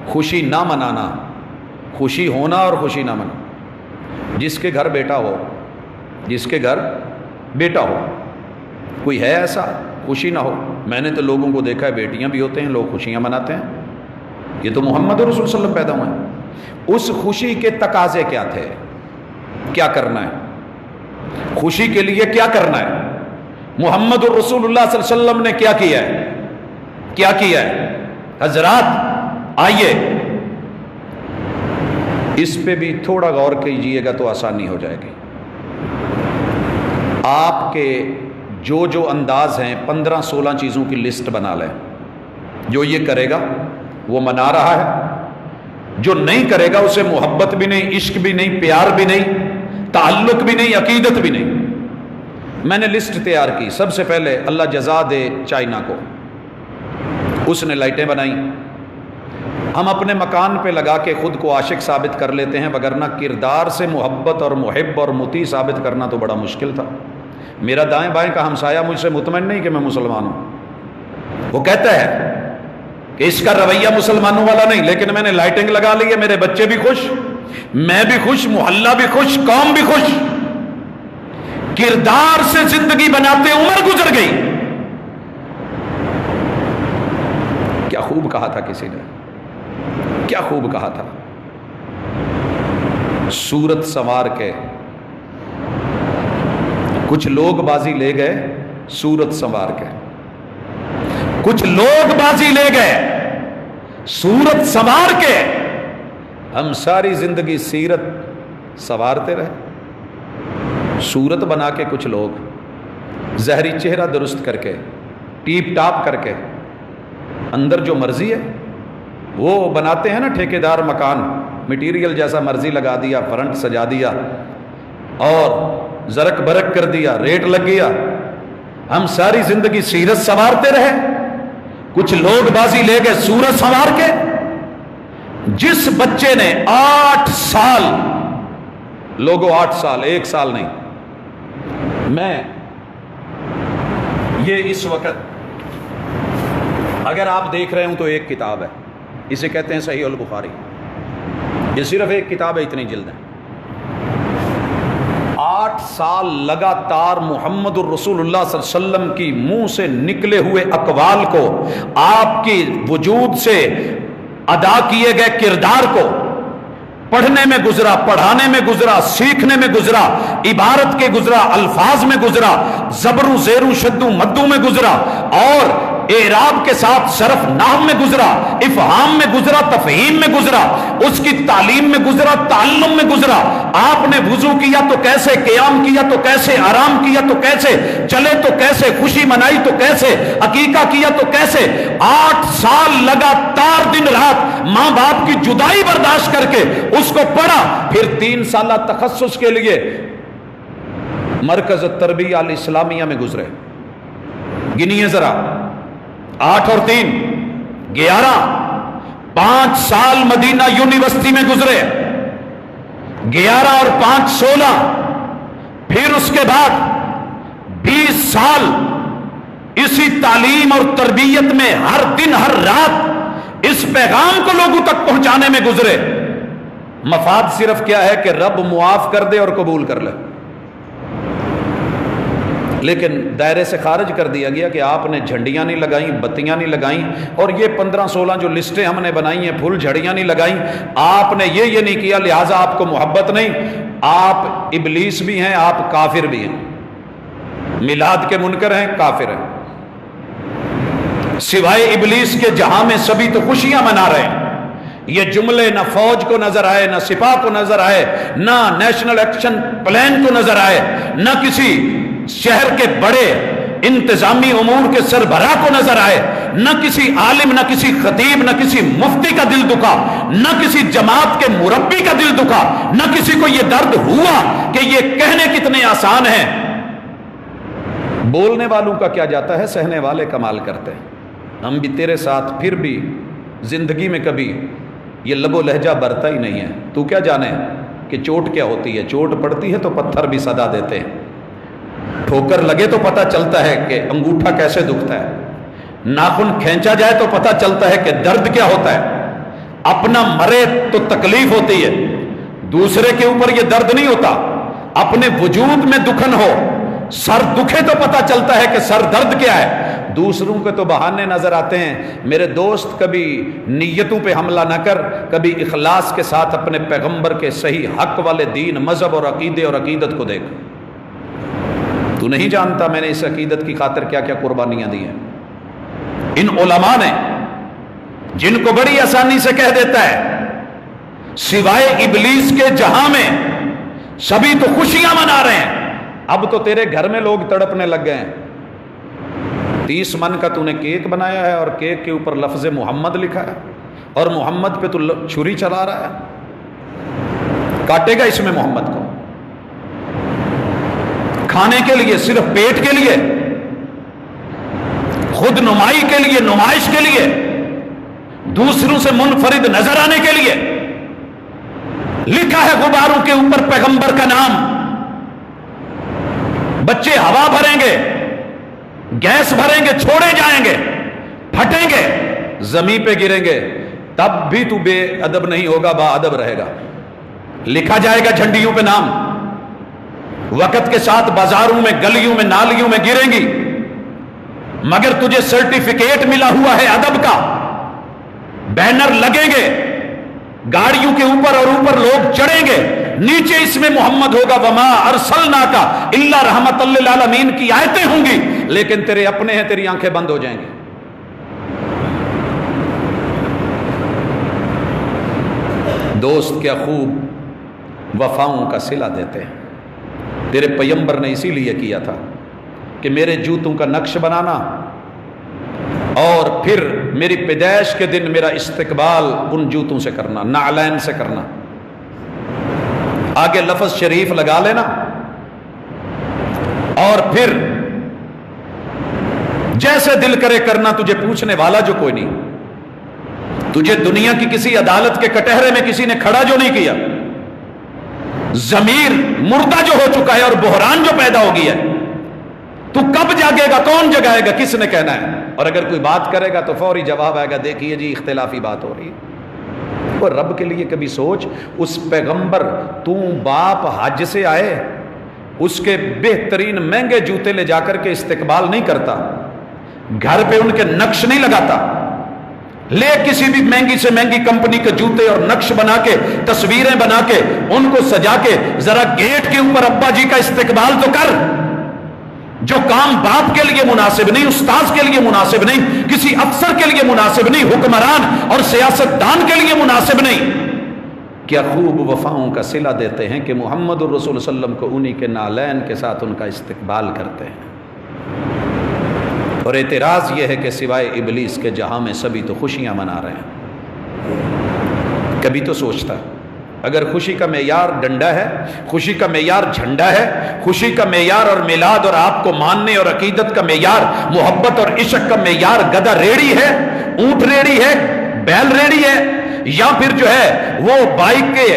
خوشی نہ منانا، خوشی ہونا اور خوشی نہ منانا، جس کے گھر بیٹا ہو، جس کے گھر بیٹا ہو، کوئی ہے ایسا خوشی نہ ہو؟ میں نے تو لوگوں کو دیکھا ہے، بیٹیاں بھی ہوتے ہیں، لوگ خوشیاں مناتے ہیں، یہ تو محمد رسول صلی اللہ علیہ وسلم پیدا ہوئے ہیں۔ اس خوشی کے تقاضے کیا تھے؟ کیا کرنا ہے؟ خوشی کے لیے کیا کرنا ہے؟ محمد الرسول اللہ صلی اللہ علیہ وسلم نے کیا کیا ہے، کیا کیا ہے؟ حضرات آئیے اس پہ بھی تھوڑا غور کیجئے گا تو آسانی ہو جائے گی۔ آپ کے جو جو انداز ہیں 15-16 چیزوں کی لسٹ بنا لیں، جو یہ کرے گا وہ منا رہا ہے، جو نہیں کرے گا اسے محبت بھی نہیں، عشق بھی نہیں، پیار بھی نہیں، تعلق بھی نہیں، عقیدت بھی نہیں۔ میں نے لسٹ تیار کی۔ سب سے پہلے اللہ جزا دے چائنا کو، اس نے لائٹیں بنائیں۔ ہم اپنے مکان پہ لگا کے خود کو عاشق ثابت کر لیتے ہیں، وگرنہ کردار سے محبت اور محب اور مطیع ثابت کرنا تو بڑا مشکل تھا۔ میرا دائیں بائیں کا ہمسایہ مجھ سے مطمئن نہیں کہ میں مسلمان ہوں، وہ کہتا ہے کہ اس کا رویہ مسلمانوں والا نہیں، لیکن میں نے لائٹنگ لگا لی ہے، میرے بچے بھی خوش، میں بھی خوش، محلہ بھی خوش، قوم بھی خوش۔ کردار سے زندگی بناتے عمر گزر گئی۔ کیا خوب کہا تھا کسی نے، کیا خوب کہا تھا، صورت سنوار کے کچھ لوگ بازی لے گئے، صورت سنوار کے کچھ لوگ بازی لے گئے، صورت سنوار کے ہم ساری زندگی سیرت سنوارتے رہے۔ صورت بنا کے کچھ لوگ ظاہری چہرہ درست کر کے، ٹیپ ٹاپ کر کے، اندر جو مرضی ہے وہ بناتے ہیں نا ٹھیکیدار مکان، مٹیریل جیسا مرضی لگا دیا، فرنٹ سجا دیا اور زرک برک کر دیا، ریٹ لگ گیا۔ ہم ساری زندگی سیرت سنوارتے رہے، کچھ لوگ بازی لے گئے صورت سنوار کے۔ جس بچے نے 8 سال، لوگوں 8 سال، 1 سال نہیں، میں یہ اس وقت اگر آپ دیکھ رہے ہوں تو ایک کتاب ہے، اسے کہتے ہیں صحیح البخاری، یہ صرف ایک کتاب ہے، اتنی جلد ہے۔ 8 سال لگاتار محمد الرسول اللہ صلی اللہ علیہ وسلم کی منہ سے نکلے ہوئے اقوال کو، آپ کی وجود سے ادا کیے گئے کردار کو پڑھنے میں گزرا، پڑھانے میں گزرا، سیکھنے میں گزرا، عبارت کے گزرا، الفاظ میں گزرا، زبر و زیر و شد و مدو میں گزرا، اور اعراب کے ساتھ صرف نحو میں گزرا، افہام میں گزرا، تفہیم میں گزرا، اس کی تعلیم میں گزرا، تعلم میں گزرا۔ آپ نے وضو کیا تو کیسے، قیام کیا تو کیسے، آرام کیا تو کیسے، چلے تو کیسے، خوشی منائی تو کیسے، عقیقہ کیا تو کیسے۔ 8 سال لگاتار دن رات ماں باپ کی جدائی برداشت کر کے اس کو پڑھا، پھر 3 سالہ تخصص کے لیے مرکز تربیہ الاسلامیہ میں گزرے۔ گنیے ذرا، 8 اور 3 11، 5 سال مدینہ یونیورسٹی میں گزرے، 11 اور 5 16، پھر اس کے بعد 20 سال اسی تعلیم اور تربیت میں ہر دن ہر رات اس پیغام کو لوگوں تک پہنچانے میں گزرے۔ مفاد صرف کیا ہے کہ رب معاف کر دے اور قبول کر لے، لیکن دائرے سے خارج کر دیا گیا کہ آپ نے جھنڈیاں نہیں لگائیں، بتیاں نہیں لگائیں، اور یہ 15-16 جو لسٹیں ہم نے بنائی ہیں پھول جھڑیاں نہیں لگائیں۔ آپ نے یہ نہیں کیا، لہٰذا آپ کو محبت نہیں۔ آپ ابلیس بھی ہیں، آپ کافر بھی ہیں، میلاد کے منکر ہیں، کافر ہیں۔ سوائے ابلیس کے جہاں میں سبھی تو خوشیاں منا رہے ہیں۔ یہ جملے نہ فوج کو نظر آئے، نہ سپاہ کو نظر آئے، نہ نیشنل ایکشن پلان کو نظر آئے، نہ کسی شہر کے بڑے انتظامی امور کے سربراہ کو نظر آئے، نہ کسی عالم، نہ کسی خطیب، نہ کسی مفتی کا دل دکھا، نہ کسی جماعت کے مربی کا دل دکھا، نہ کسی کو یہ درد ہوا کہ یہ کہنے کتنے آسان ہیں۔ بولنے والوں کا کیا جاتا ہے، سہنے والے کمال کرتے ہیں۔ ہم بھی تیرے ساتھ پھر بھی زندگی میں کبھی یہ لب و لہجہ برتا ہی نہیں ہے۔ تو کیا جانے کہ چوٹ کیا ہوتی ہے، چوٹ پڑتی ہے تو پتھر بھی صدا دیتے ہیں، ٹھوکر لگے تو پتہ چلتا ہے کہ انگوٹھا کیسے دکھتا ہے، ناخن کھینچا جائے تو پتہ چلتا ہے کہ درد کیا ہوتا ہے۔ اپنا مرے تو تکلیف ہوتی ہے، دوسرے کے اوپر یہ درد نہیں ہوتا۔ اپنے وجود میں دکھن ہو، سر دکھے تو پتہ چلتا ہے کہ سر درد کیا ہے۔ دوسروں کے تو بہانے نظر آتے ہیں۔ میرے دوست، کبھی نیتوں پہ حملہ نہ کر، کبھی اخلاص کے ساتھ اپنے پیغمبر کے صحیح حق والے دین، مذہب اور عقیدے اور عقیدت کو دیکھ۔ تو نہیں جانتا میں نے اس عقیدت کی خاطر کیا کیا قربانیاں دی ہیں۔ ان علماء نے جن کو بڑی آسانی سے کہہ دیتا ہے سوائے ابلیس کے جہاں میں سبھی تو خوشیاں منا رہے ہیں، اب تو تیرے گھر میں لوگ تڑپنے لگ گئے ہیں۔ 30 من کا تو نے کیک بنایا ہے اور کیک کے اوپر لفظ محمد لکھا ہے اور محمد پہ تو چھری چلا رہا ہے، کاٹے گا اس میں محمد کو کھانے کے لیے، صرف پیٹ کے لیے، خود نمائی کے لیے، نمائش کے لیے، دوسروں سے منفرد نظر آنے کے لیے۔ لکھا ہے غباروں کے اوپر پیغمبر کا نام، بچے ہوا بھریں گے، گیس بھریں گے، چھوڑے جائیں گے، پھٹیں گے، زمین پہ گریں گے، تب بھی تو بے ادب نہیں ہوگا، با ادب رہے گا۔ لکھا جائے گا جھنڈیوں پہ نام، وقت کے ساتھ بازاروں میں، گلیوں میں، نالیوں میں گریں گی، مگر تجھے سرٹیفکیٹ ملا ہوا ہے ادب کا، بینر لگیں گے، گاڑیوں کے اوپر اور اوپر لوگ چڑھیں گے، نیچے اس میں محمد ہوگا، وما ارسلناک الا رحمۃ للعالمین کی آیتیں ہوں گی، لیکن تیرے اپنے ہیں، تیری آنکھیں بند ہو جائیں گی۔ دوست کیا خوب وفاؤں کا صلہ دیتے ہیں۔ تیرے پیغمبر نے اسی لیے کیا تھا کہ میرے جوتوں کا نقش بنانا اور پھر میری پیدائش کے دن میرا استقبال ان جوتوں سے کرنا، نعلین سے کرنا، آگے لفظ شریف لگا لینا، اور پھر جیسے دل کرے کرنا، تجھے پوچھنے والا جو کوئی نہیں، تجھے دنیا کی کسی عدالت کے کٹہرے میں کسی نے کھڑا جو نہیں کیا، ضمیر مردہ جو ہو چکا ہے اور بحران جو پیدا ہو گیا ہے، تو کب جاگے گا، کون جگائے گا، کس نے کہنا ہے؟ اور اگر کوئی بات کرے گا تو فوری جواب آئے گا، دیکھیے جی اختلافی بات ہو رہی ہے۔ اور رب کے لیے کبھی سوچ، اس پیغمبر تو باپ حج سے آئے، اس کے بہترین مہنگے جوتے لے جا کر کے استقبال نہیں کرتا، گھر پہ ان کے نقش نہیں لگاتا، لے کسی بھی مہنگی سے مہنگی کمپنی کے جوتے اور نقش بنا کے، تصویریں بنا کے، ان کو سجا کے ذرا گیٹ کے اوپر ابا جی کا استقبال تو کر۔ جو کام باپ کے لیے مناسب نہیں، استاذ کے لیے مناسب نہیں، کسی افسر کے لیے مناسب نہیں، حکمران اور سیاستدان کے لیے مناسب نہیں، کیا خوب وفاؤں کا صلہ دیتے ہیں کہ محمد الرسول صلی اللہ علیہ وسلم کو انہی کے نالین کے ساتھ ان کا استقبال کرتے ہیں۔ اور اعتراض یہ ہے کہ سوائے ابلیس کے جہاں میں سبھی تو خوشیاں منا رہے ہیں۔ کبھی تو سوچتا اگر خوشی کا معیار ڈنڈا ہے، خوشی کا معیار جھنڈا ہے، خوشی کا معیار اور میلاد اور آپ کو ماننے اور عقیدت کا معیار، محبت اور عشق کا معیار گدھا ریڑی ہے، اونٹ ریڑی ہے، بیل ریڑی ہے، یا پھر جو ہے وہ بائک کے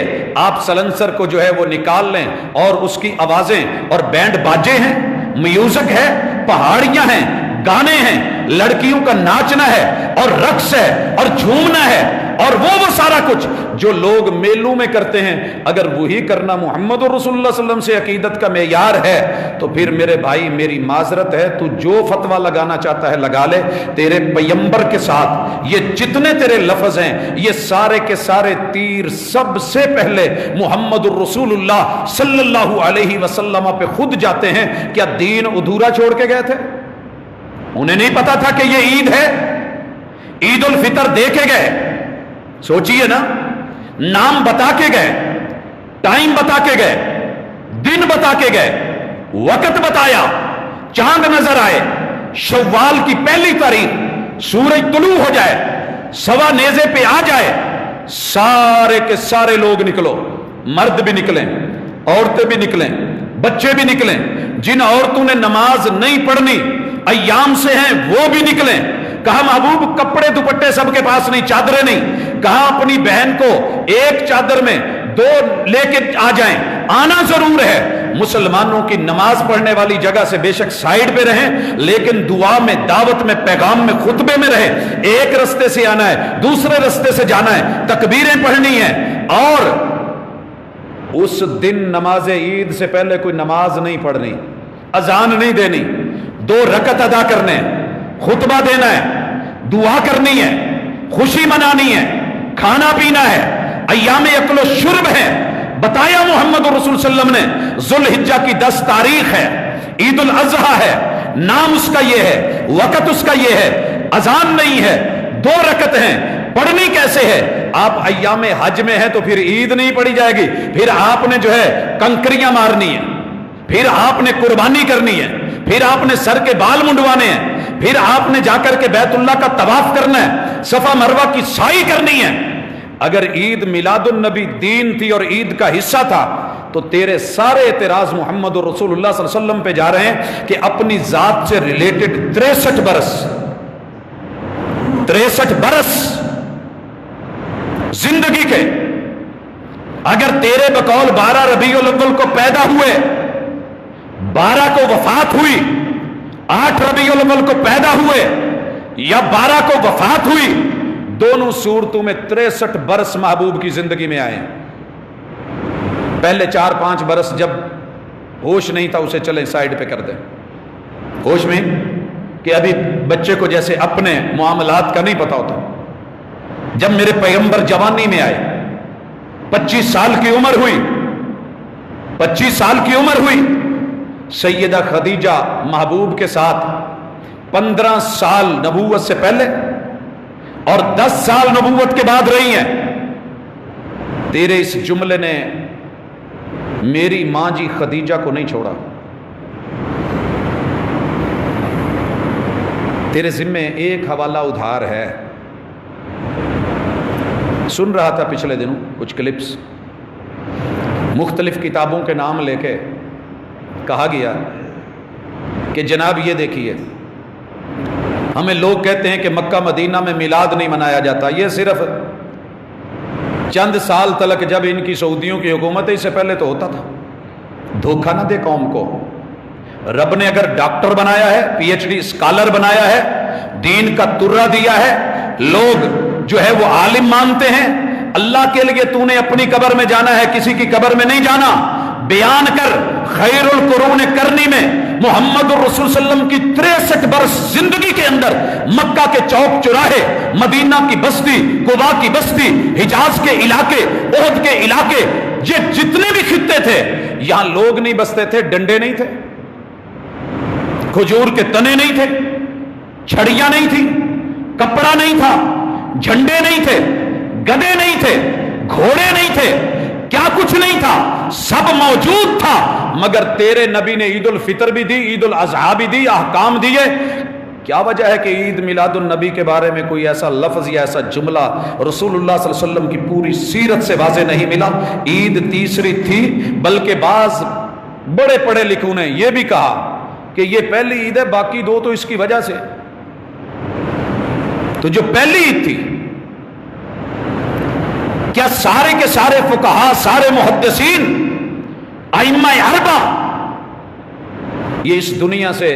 آپ سلنسر کو جو ہے وہ نکال لیں اور اس کی آوازیں اور بینڈ باجے ہیں، میوزک ہے، پہاڑیاں ہیں، گانے ہیں، لڑکیوں کا ناچنا ہے اور رقص ہے اور جھومنا ہے اور وہ سارا کچھ جو لوگ میلوں میں کرتے ہیں، اگر وہی کرنا محمد رسول اللہ صلی اللہ علیہ وسلم سے عقیدت کا معیار ہے تو پھر میرے بھائی میری معذرت ہے، تو جو فتویٰ لگانا چاہتا ہے لگا لے، تیرے پیغمبر کے ساتھ یہ جتنے تیرے لفظ ہیں یہ سارے کے سارے تیر سب سے پہلے محمد الرسول اللہ صلی اللہ علیہ وسلم پہ خود جاتے ہیں۔ کیا دین ادھورا چھوڑ کے گئے تھے؟ انہیں نہیں پتا تھا کہ یہ عید ہے؟ عید الفطر دے کے گئے، سوچئے نا، نام بتا کے گئے، ٹائم بتا کے گئے، دن بتا کے گئے، وقت بتایا، چاند نظر آئے، شوال کی پہلی تاریخ سورج طلوع ہو جائے، سوا نیزے پہ آ جائے، سارے کے سارے لوگ نکلو، مرد بھی نکلیں، عورتیں بھی نکلیں، بچے بھی نکلیں، جن عورتوں نے نماز نہیں پڑھنی ایام سے ہیں وہ بھی نکلیں۔ کہا محبوب کپڑے دوپٹے سب کے پاس نہیں، چادریں نہیں، کہا اپنی بہن کو ایک چادر میں 2 لے کے آ جائیں، آنا ضرور ہے۔ مسلمانوں کی نماز پڑھنے والی جگہ سے بے شک سائیڈ پہ رہیں، لیکن دعا میں، دعوت میں، پیغام میں، خطبے میں رہیں۔ ایک رستے سے آنا ہے، دوسرے رستے سے جانا ہے، تکبیریں پڑھنی ہیں، اور اس دن نماز عید سے پہلے کوئی نماز نہیں پڑھنی، اذان نہیں دینی، 2 رکعت ادا کرنے، خطبہ دینا ہے، دعا کرنی ہے، خوشی منانی ہے، کھانا پینا ہے، ایام اکل و شرب ہے۔ بتایا محمد رسول صلی اللہ علیہ وسلم نے ذوالحجہ کی 10 تاریخ ہے، عید الاضحیٰ ہے، نام اس کا یہ ہے، وقت اس کا یہ ہے، اذان نہیں ہے، 2 رکعت ہیں، پڑھنی کیسے ہے؟ آپ ایام حج میں ہیں تو پھر عید نہیں پڑھی جائے گی، پھر آپ نے جو ہے کنکریاں مارنی ہیں، پھر آپ نے قربانی کرنی ہے، پھر آپ نے سر کے بال منڈوانے ہیں، پھر آپ نے جا کر کے بیت اللہ کا طواف کرنا ہے، صفا مروہ کی سعی کرنی ہے۔ اگر عید میلاد النبی دین تھی اور عید کا حصہ تھا تو تیرے سارے اعتراض محمد رسول اللہ صلی اللہ علیہ وسلم پہ جا رہے ہیں کہ اپنی ذات سے ریلیٹڈ 63 برس زندگی کے، اگر تیرے بقول 12 ربیع الاول کو پیدا ہوئے، 12 کو وفات ہوئی، 8 ربیع الاول کو پیدا ہوئے یا 12 کو وفات ہوئی، دونوں صورتوں میں 63 برس محبوب کی زندگی میں آئے۔ پہلے 4-5 برس جب ہوش نہیں تھا اسے چلیں سائیڈ پہ کر دیں، ہوش میں کہ ابھی بچے کو جیسے اپنے معاملات کا نہیں پتا ہوتا۔ جب میرے پیغمبر جوانی میں آئے، 25 سال کی عمر ہوئی، 25 سال کی عمر ہوئی، سیدہ خدیجہ محبوب کے ساتھ 15 سال نبوت سے پہلے اور 10 سال نبوت کے بعد رہی ہیں۔ تیرے اس جملے نے میری ماں جی خدیجہ کو نہیں چھوڑا۔ تیرے ذمے ایک حوالہ ادھار ہے، سن رہا تھا پچھلے دنوں کچھ کلپس، مختلف کتابوں کے نام لے کے کہا گیا کہ جناب یہ دیکھیے، ہمیں لوگ کہتے ہیں کہ مکہ مدینہ میں میلاد نہیں منایا جاتا، یہ صرف چند سال تلک جب ان کی سعودیوں کی حکومت ہے، اس سے پہلے تو ہوتا تھا۔ دھوکہ نہ دے قوم کو، رب نے اگر ڈاکٹر بنایا ہے، پی ایچ ڈی اسکالر بنایا ہے، دین کا ترہ دیا ہے، لوگ جو ہے وہ عالم مانتے ہیں، اللہ کے لیے تو نے اپنی قبر میں جانا ہے، کسی کی قبر میں نہیں جانا، بیان کر۔ خیر القرون کرنی میں محمد الرسول صلی اللہ علیہ وسلم کی 63 برس زندگی کے اندر مکہ کے چوک چوراہے، مدینہ کی بستی، قباء کی بستی، حجاز کے علاقے، احد کے علاقے، یہ جتنے بھی خطے تھے، یہاں لوگ نہیں بستے تھے، ڈنڈے نہیں تھے، کھجور کے تنے نہیں تھے، چھڑیاں نہیں تھی، کپڑا نہیں تھا، جھنڈے نہیں تھے، گدے نہیں تھے، گھوڑے نہیں تھے، کیا کچھ نہیں تھا، سب موجود تھا، مگر تیرے نبی نے عید الفطر بھی دی، عید الاضحیٰ بھی دی، احکام دیے۔ کیا وجہ ہے کہ عید میلاد النبی کے بارے میں کوئی ایسا لفظ یا ایسا جملہ رسول اللہ صلی اللہ علیہ وسلم کی پوری سیرت سے واضح نہیں ملا؟ عید تیسری تھی، بلکہ بعض بڑے پڑھے لکھوں نے یہ بھی کہا کہ یہ پہلی عید ہے، باقی 2 تو اس کی وجہ سے۔ تو جو پہلی عید تھی، کیا سارے کے سارے فقہا، سارے محدثین، ائمہ اربعہ یہ اس دنیا سے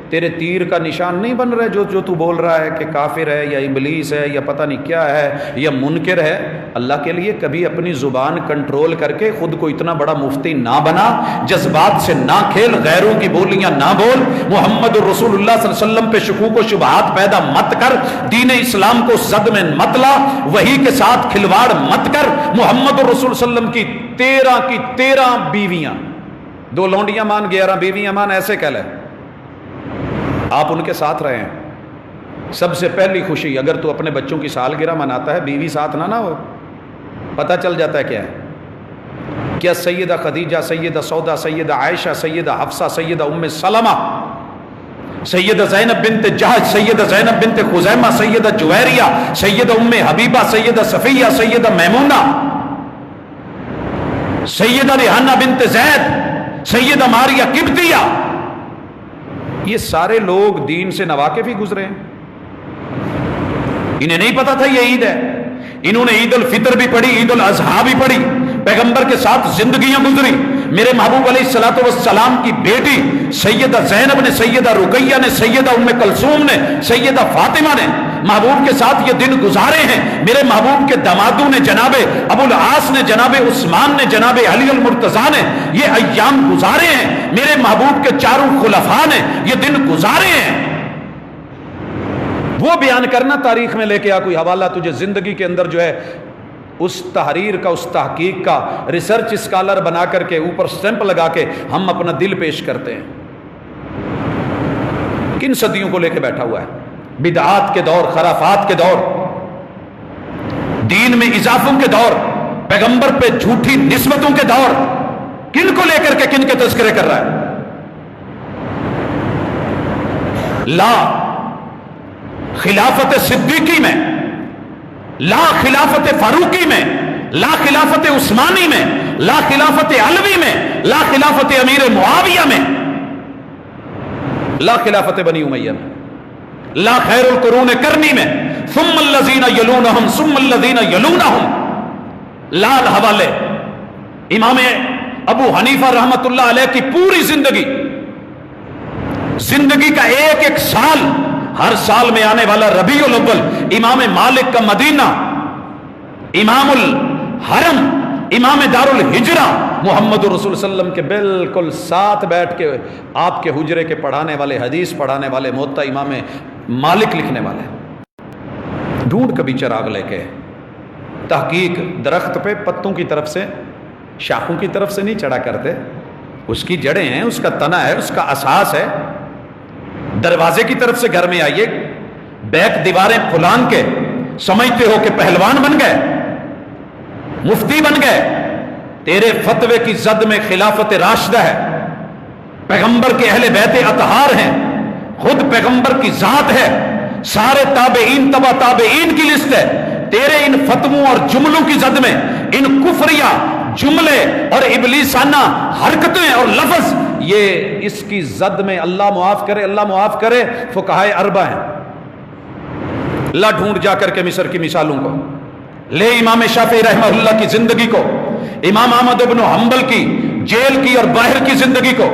تیرے تیر کا نشان نہیں بن رہے؟ جو تو بول رہا ہے کہ کافر ہے یا ابلیس ہے یا پتہ نہیں کیا ہے یا منکر ہے، اللہ کے لیے کبھی اپنی زبان کنٹرول کر کے خود کو اتنا بڑا مفتی نہ بنا، جذبات سے نہ کھیل، غیروں کی بولیاں نہ بول، محمد الرسول اللہ صلی اللہ علیہ وسلم پہ شکوک و شبہات پیدا مت کر، دین اسلام کو زد میں مت لا، وحی کے ساتھ کھلواڑ مت کر۔ محمد الرسول صلی اللہ علیہ وسلم کی 13 بیویاں، 2 لونڈیاں مان 11 بیویاں مان، ایسے کہہ لے، آپ ان کے ساتھ رہے ہیں۔ سب سے پہلی خوشی، اگر تو اپنے بچوں کی سالگرہ مناتا ہے، بیوی ساتھ نہ ہو، پتہ چل جاتا ہے کیا ہے۔ کیا سیدہ خدیجہ، سیدہ سودا، سیدہ عائشہ، سیدہ حفصہ، سیدہ ام سلمہ، سیدہ زینب بنت جہش، سیدہ زینب بنت خزیمہ، سیدہ جویریہ، سیدہ ام حبیبہ، سیدہ صفیہ، سیدہ میمونہ، سیدہ ریحانہ بنت زید، سیدہ ماریہ قبطیہ، یہ سارے لوگ دین سے نواقف ہی گزرے ہیں، انہیں نہیں پتا تھا یہ عید ہے۔ انہوں نے عید الفطر بھی پڑھی، عید الاضحیٰ بھی پڑھی، پیغمبر کے ساتھ زندگیاں گزری۔ میرے محبوب علیہ الصلوۃ والسلام کی بیٹی سیدہ زینب نے، سیدہ رقیہ نے، سیدہ ام کلثوم نے، سیدہ فاطمہ نے محبوب کے ساتھ یہ دن گزارے ہیں۔ میرے محبوب کے دامادوں نے، جناب ابو العاص نے، جناب عثمان نے، جناب علی المرتضیٰ نے یہ ایام گزارے ہیں۔ میرے محبوب کے 4 خلفاء نے یہ دن گزارے ہیں۔ وہ بیان کرنا تاریخ میں لے کے آ کوئی حوالہ تجھے زندگی کے اندر جو ہے اس تحریر کا، اس تحقیق کا، ریسرچ اسکالر بنا کر کے اوپر سٹیمپ لگا کے ہم اپنا دل پیش کرتے ہیں۔ کن صدیوں کو لے کے بیٹھا ہوا ہے؟ بدعات کے دور، خرافات کے دور، دین میں اضافوں کے دور، پیغمبر پہ جھوٹی نسبتوں کے دور، کن کو لے کر کے کن کے تذکرے کر رہا ہے؟ لا خلافت صدیقی میں، لا خلافت فاروقی میں، لا خلافت عثمانی میں، لا خلافت علوی میں، لا خلافت امیر معاویہ میں، لا خلافت بنی امیہ میں، لا خیر القرون کرنی میں، ثم الذین یلونہم ثم الذین یلونہم، لال حوالے امام ابو حنیفہ رحمت اللہ علیہ کی پوری زندگی کا ایک ایک سال، ہر سال میں آنے والا ربیع الاول، امام مالک کا مدینہ، امام الحرم، امام دار الہجرہ، محمد رسول صلی اللہ علیہ وسلم کے بالکل ساتھ بیٹھ کے آپ کے حجرے کے پڑھانے والے، حدیث پڑھانے والے، موطا امام مالک لکھنے والے، ڈھونڈ کبھی چراغ لے کے، تحقیق درخت پہ پتوں کی طرف سے، شاخوں کی طرف سے نہیں چڑھا کرتے، اس کی جڑیں ہیں، اس کا تنا ہے، اس کا اساس ہے۔ دروازے کی طرف سے گھر میں آئیے، بیک دیواریں پھلان کے سمجھتے ہو کہ پہلوان بن گئے، مفتی بن گئے، تیرے فتوے کی زد میں خلافت راشدہ ہے، پیغمبر کے اہل بیت اطہار ہیں، خود پیغمبر کی ذات ہے، سارے تابعین تبع تابعین کی لسٹ ہے، تیرے ان فتووں اور جملوں کی زد میں ان کفریہ جملے اور ابلیسانہ حرکتیں اور لفظ، یہ اس کی زد میں اللہ معاف کرے، اللہ معاف کرے، فقہائے اربع ہیں۔ اللہ ڈھونڈ جا کر کے مصر کی مثالوں کو، لے امام شافعی رحمہ اللہ کی زندگی کو، امام احمد بن حنبل کی جیل کی اور باہر کی زندگی کو،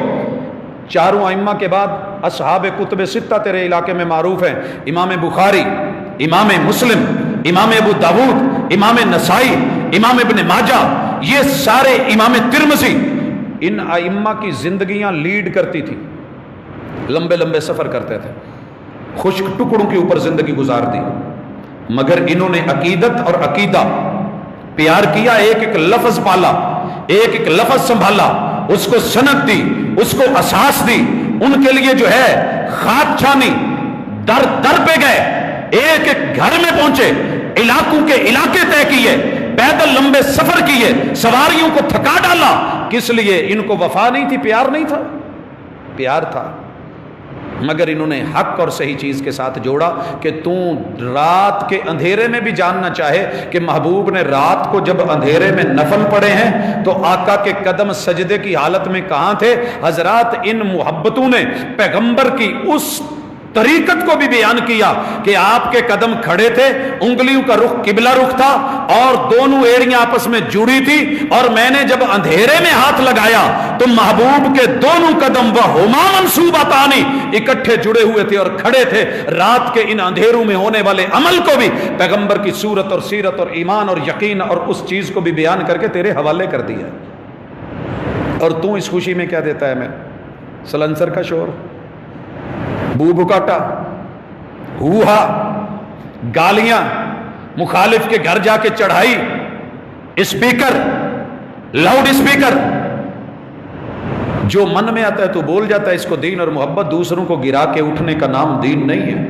چاروں ائمہ کے بعد اصحاب کتب ستہ تیرے علاقے میں معروف ہیں، امام بخاری، امام مسلم، امام ابو داود، امام نسائی، امام ابن ماجہ، یہ سارے، امام ترمذی، ان ائمہ کی زندگیاں لیڈ کرتی تھی، لمبے لمبے سفر کرتے تھے، خشک ٹکڑوں کے اوپر زندگی گزار دی، مگر انہوں نے عقیدت اور عقیدہ پیار کیا، ایک ایک لفظ پالا، ایک ایک لفظ سنبھالا، اس کو سند دی، اس کو اساس دی، ان کے لیے جو ہے خاک چھانی، در در پہ گئے، ایک ایک گھر میں پہنچے، علاقوں کے علاقے طے کیے، پیدل لمبے سفر کیے، سواریوں کو تھکا ڈالا، کس لیے؟ ان کو وفا نہیں تھی، پیار نہیں تھا، پیار تھا، مگر انہوں نے حق اور صحیح چیز کے ساتھ جوڑا کہ تو رات کے اندھیرے میں بھی جاننا چاہے کہ محبوب نے رات کو جب اندھیرے میں نفل پڑے ہیں تو آقا کے قدم سجدے کی حالت میں کہاں تھے؟ حضرات ان محبتوں نے پیغمبر کی اس طریقت کو بھی بیان کیا کہ آپ کے قدم کھڑے تھے، انگلیوں کا رخ قبلہ رخ تھا اور دونوں ایڑیاں آپس میں جڑی تھی، اور میں نے جب اندھیرے میں ہاتھ لگایا تو محبوب کے دونوں قدم وہما منصوبتان اکٹھے جڑے ہوئے تھے اور کھڑے تھے۔ رات کے ان اندھیروں میں ہونے والے عمل کو بھی پیغمبر کی صورت اور سیرت اور ایمان اور یقین اور اس چیز کو بھی بیان کر کے تیرے حوالے کر دیا، اور تو اس خوشی میں کیا دیتا ہے؟ میں سلنسر کا شور، بو بکاٹا، ہوہا، گالیاں، مخالف کے گھر جا کے چڑھائی، اسپیکر، لاؤڈ اسپیکر، جو من میں آتا ہے تو بول جاتا ہے، اس کو دین اور محبت، دوسروں کو گرا کے اٹھنے کا نام دین نہیں ہے،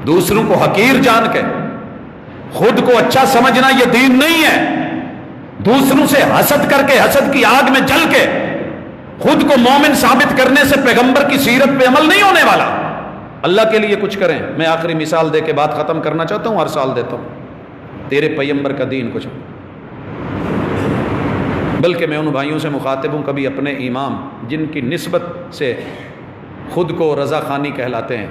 دوسروں کو حقیر جان کے خود کو اچھا سمجھنا یہ دین نہیں ہے، دوسروں سے حسد کر کے، حسد کی آگ میں جل کے خود کو مومن ثابت کرنے سے پیغمبر کی سیرت پہ عمل نہیں ہونے والا۔ اللہ کے لیے کچھ کریں۔ میں آخری مثال دے کے بات ختم کرنا چاہتا ہوں، ہر سال دیتا ہوں، تیرے پیغمبر کا دین کچھ، بلکہ میں ان بھائیوں سے مخاطب ہوں، کبھی اپنے امام جن کی نسبت سے خود کو رضا خانی کہلاتے ہیں،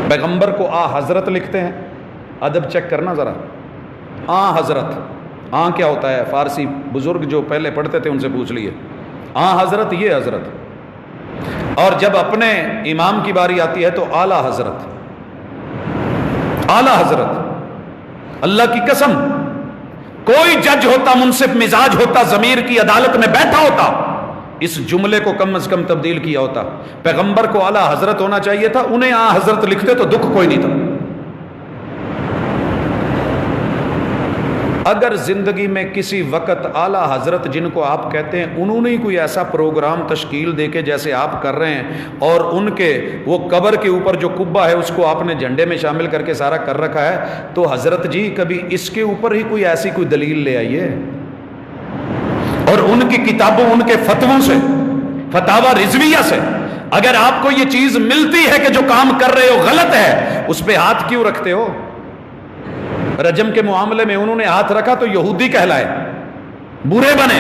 پیغمبر کو آ حضرت لکھتے ہیں، ادب چیک کرنا ذرا، آ حضرت، آ کیا ہوتا ہے؟ فارسی بزرگ جو پہلے پڑھتے تھے ان سے پوچھ لیے، آ حضرت یہ حضرت، اور جب اپنے امام کی باری آتی ہے تو اعلیٰ حضرت، اعلیٰ حضرت۔ اللہ کی قسم، کوئی جج ہوتا، منصف مزاج ہوتا، ضمیر کی عدالت میں بیٹھا ہوتا، اس جملے کو کم از کم تبدیل کیا ہوتا۔ پیغمبر کو اعلیٰ حضرت ہونا چاہیے تھا، انہیں آ حضرت لکھتے تو دکھ کوئی نہیں تھا۔ اگر زندگی میں کسی وقت اعلیٰ حضرت جن کو آپ کہتے ہیں انہوں نے کوئی ایسا پروگرام تشکیل دے کے جیسے آپ کر رہے ہیں اور ان کے وہ قبر کے اوپر جو قبہ ہے اس کو آپ نے جھنڈے میں شامل کر کے سارا کر رکھا ہے، تو حضرت جی کبھی اس کے اوپر ہی کوئی ایسی کوئی دلیل لے آئیے، اور ان کی کتابوں ان کے فتووں سے، فتاوی رضویہ سے اگر آپ کو یہ چیز ملتی ہے کہ جو کام کر رہے ہو غلط ہے، اس پہ ہاتھ کیوں رکھتے ہو؟ رجم کے معاملے میں انہوں نے ہاتھ رکھا تو یہودی کہلائے، برے بنے۔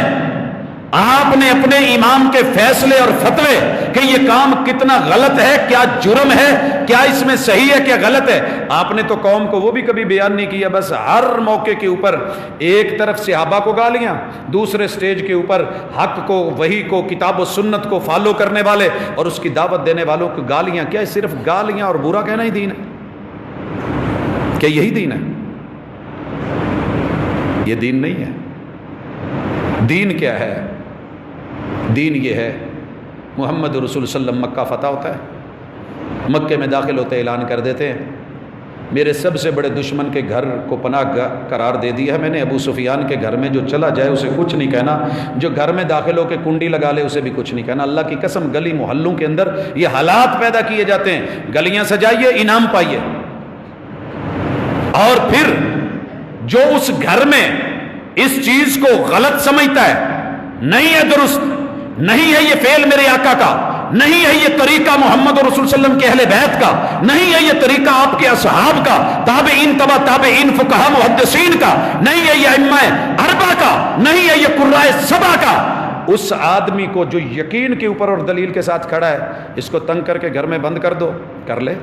آپ نے اپنے امام کے فیصلے اور فتوے کہ یہ کام کتنا غلط ہے، کیا جرم ہے، کیا اس میں صحیح ہے، کیا غلط ہے، آپ نے تو قوم کو وہ بھی کبھی بیان نہیں کیا۔ بس ہر موقع کے اوپر ایک طرف صحابہ کو گالیاں، دوسرے سٹیج کے اوپر حق کو، وحی کو، کتاب و سنت کو فالو کرنے والے اور اس کی دعوت دینے والوں کو گالیاں۔ کیا صرف گالیاں اور برا کہنا ہی دین ہے؟ کیا یہی دین ہے؟ یہ دین نہیں ہے۔ دین کیا ہے؟ دین یہ ہے، محمد رسول صلی اللہ علیہ وسلم مکہ فتح ہوتا ہے، مکے میں داخل ہوتے اعلان کر دیتے ہیں میرے سب سے بڑے دشمن کے گھر کو پناہ قرار دے دیا ہے میں نے، ابو سفیان کے گھر میں جو چلا جائے اسے کچھ نہیں کہنا، جو گھر میں داخل ہو کے کنڈی لگا لے اسے بھی کچھ نہیں کہنا۔ اللہ کی قسم، گلی محلوں کے اندر یہ حالات پیدا کیے جاتے ہیں، گلیاں سجائیے، انعام پائیے، اور پھر جو اس گھر میں اس چیز کو غلط سمجھتا ہے، نہیں ہے درست، نہیں ہے یہ فعل میرے آقا کا، نہیں ہے یہ طریقہ محمد رسول صلی اللہ علیہ وسلم کے اہل بیت کا، نہیں ہے یہ طریقہ آپ کے اصحاب کا، تابعین تبع تابعین فقہاء محدثین کا، نہیں ہے یہ ائمہ اربعہ کا، نہیں ہے یہ قراء سبع کا، اس آدمی کو جو یقین کے اوپر اور دلیل کے ساتھ کھڑا ہے، اس کو تنگ کر کے گھر میں بند کر دو، کر لے،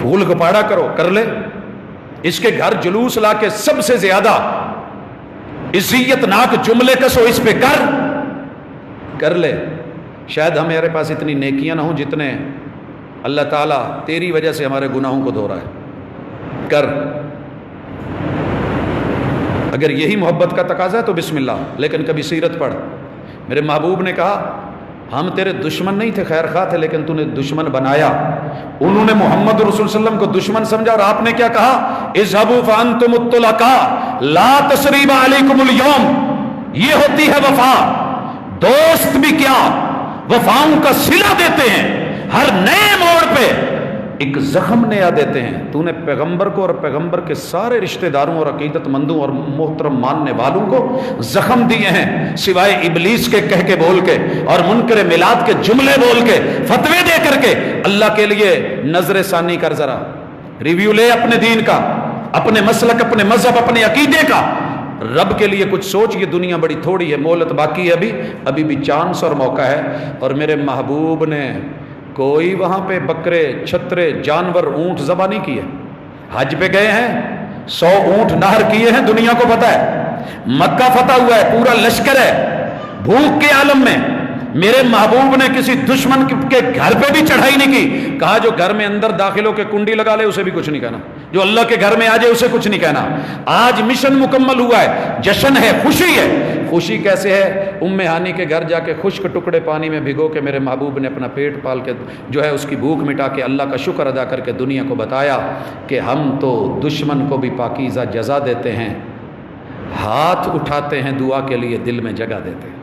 غل گپاڑا کرو، کر لے، اس کے گھر جلوس لا کے سب سے زیادہ عزیت ناک جملے کسو اس پہ کر لے۔ شاید ہمارے پاس اتنی نیکیاں نہ ہوں جتنے اللہ تعالیٰ تیری وجہ سے ہمارے گناہوں کو دھو رہا ہے، کر۔ اگر یہی محبت کا تقاضا ہے تو بسم اللہ، لیکن کبھی سیرت پڑھ۔ میرے محبوب نے کہا ہم تیرے دشمن نہیں تھے، خیر خواہ تھے، لیکن تو نے دشمن بنایا۔ انہوں نے محمد رسول صلی اللہ علیہ وسلم کو دشمن سمجھا، اور آپ نے کیا کہا؟ اذهبوا فانتم الطلقاء لا تثریب علیکم اليوم۔ یہ ہوتی ہے وفا۔ دوست بھی کیا وفاؤں کا صلہ دیتے ہیں، ہر نئے موڑ پہ ایک زخم نیا دیتے ہیں۔ تو نے پیغمبر کو اور پیغمبر کے سارے رشتہ داروں اور عقیدت مندوں اور محترم ماننے والوں کو زخم دیے ہیں، سوائے ابلیس کے کہہ کے بول کے اور منکر میلاد کے جملے بول کے، فتوے دے کر کے۔ اللہ کے لیے نظر ثانی کر، ذرا ریویو لے اپنے دین کا، اپنے مسلک، اپنے مذہب، اپنے عقیدے کا۔ رب کے لیے کچھ سوچ، یہ دنیا بڑی تھوڑی ہے، مہلت باقی ہے، ابھی بھی چانس اور موقع ہے۔ اور میرے محبوب نے کوئی وہاں پہ بکرے، چھترے، جانور، اونٹ ذبح نہیں کیے۔ حج پہ گئے ہیں، 100 اونٹ نہر کیے ہیں، دنیا کو پتہ ہے۔ مکہ فتح ہوا ہے، پورا لشکر ہے، بھوک کے عالم میں۔ میرے محبوب نے کسی دشمن کے گھر پہ بھی چڑھائی نہیں کی، کہا جو گھر میں اندر داخل ہو کے کنڈی لگا لے اسے بھی کچھ نہیں کہنا، جو اللہ کے گھر میں آ جائے اسے کچھ نہیں کہنا۔ آج مشن مکمل ہوا ہے، جشن ہے، خوشی ہے۔ خوشی کیسے ہے؟ ام ہانی کے گھر جا کے خشک ٹکڑے پانی میں بھگو کے میرے محبوب نے اپنا پیٹ پال کے جو ہے اس کی بھوک مٹا کے اللہ کا شکر ادا کر کے دنیا کو بتایا کہ ہم تو دشمن کو بھی پاکیزہ جزا دیتے ہیں، ہاتھ اٹھاتے ہیں دعا کے لیے، دل میں جگہ دیتے ہیں۔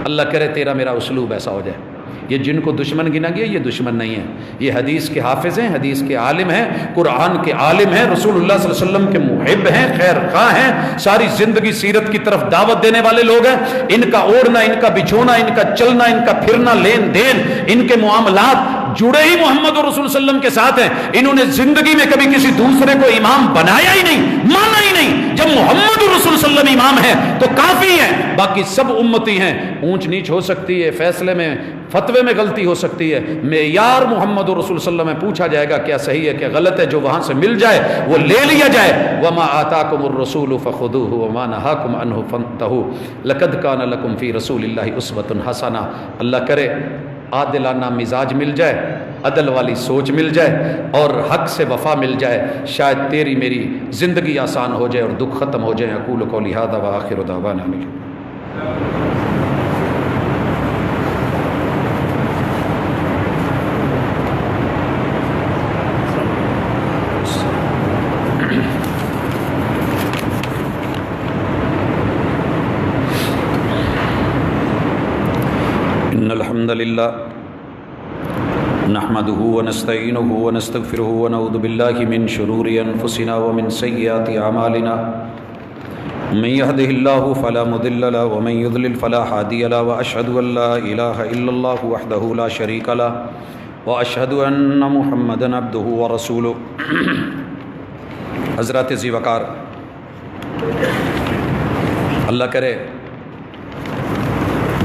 اللہ کرے تیرا میرا اسلوب ایسا ہو جائے۔ یہ جن کو دشمن گنا گیا یہ دشمن نہیں ہے، یہ حدیث کے حافظ ہیں، حدیث کے عالم ہیں، قرآن کے عالم ہیں، رسول اللہ صلی اللہ علیہ وسلم کے محب ہیں، خیر خواہ ہیں، ساری زندگی سیرت کی طرف دعوت دینے والے لوگ ہیں۔ ان کا اوڑھنا، ان کا بچھونا، ان کا چلنا، ان کا پھرنا، لین دین، ان کے معاملات جڑے ہی محمد رسول صلی اللہ علیہ وسلم کے ساتھ ہیں۔ انہوں نے زندگی میں کبھی کسی دوسرے کو امام بنایا ہی نہیں، مانا ہی نہیں۔ جب محمد رسول صلی اللہ علیہ وسلم امام ہیں تو کافی ہیں، باقی سب امتی ہیں۔ اونچ نیچ ہو سکتی ہے، فیصلے میں، فتوے میں غلطی ہو سکتی ہے، معیار محمد رسول صلی اللہ علیہ وسلم میں پوچھا جائے گا کیا صحیح ہے کیا غلط ہے، جو وہاں سے مل جائے وہ لے لیا جائے۔ وما آتاکم الرسول فخذوہ وما نہاکم عنہ فانتہوا لقد کان لکم فی رسول اللہ اسوۃ حسنہ۔ اللہ کرے عادلانہ مزاج مل جائے، عدل والی سوچ مل جائے اور حق سے وفا مل جائے، شاید تیری میری زندگی آسان ہو جائے اور دکھ ختم ہو جائے۔ اقول قولی ھذا وآخر دعوانا الحمد للہ نحمده ونستعینه ونستغفره ونعوذ باللہ من شرور انفسنا ومن سیئات اعمالنا من يهده الله فلا مضل له ومن يضلل فلا هادي له واشهد ان لا اله الا الله وحده لا شريك له واشهد ان محمدا عبده ورسوله حضرات ذی وقار، اللہ کرے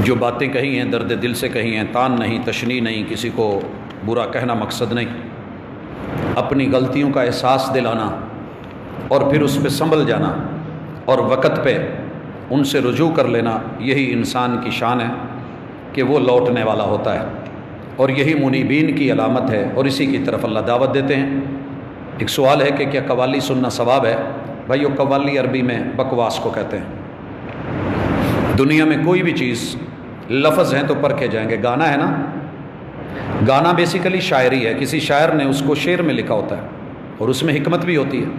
جو باتیں کہی ہیں درد دل سے کہی ہیں، تان نہیں، تشنیع نہیں، کسی کو برا کہنا مقصد نہیں، اپنی غلطیوں کا احساس دلانا اور پھر اس پہ سنبھل جانا اور وقت پہ ان سے رجوع کر لینا، یہی انسان کی شان ہے کہ وہ لوٹنے والا ہوتا ہے، اور یہی منیبین کی علامت ہے، اور اسی کی طرف اللہ دعوت دیتے ہیں۔ ایک سوال ہے کہ کیا قوالی سننا ثواب ہے؟ بھائی وہ قوالی عربی میں بکواس کو کہتے ہیں۔ دنیا میں کوئی بھی چیز لفظ ہیں تو پرکھے جائیں گے۔ گانا ہے نا، گانا بیسیکلی شاعری ہے، کسی شاعر نے اس کو شعر میں لکھا ہوتا ہے اور اس میں حکمت بھی ہوتی ہے۔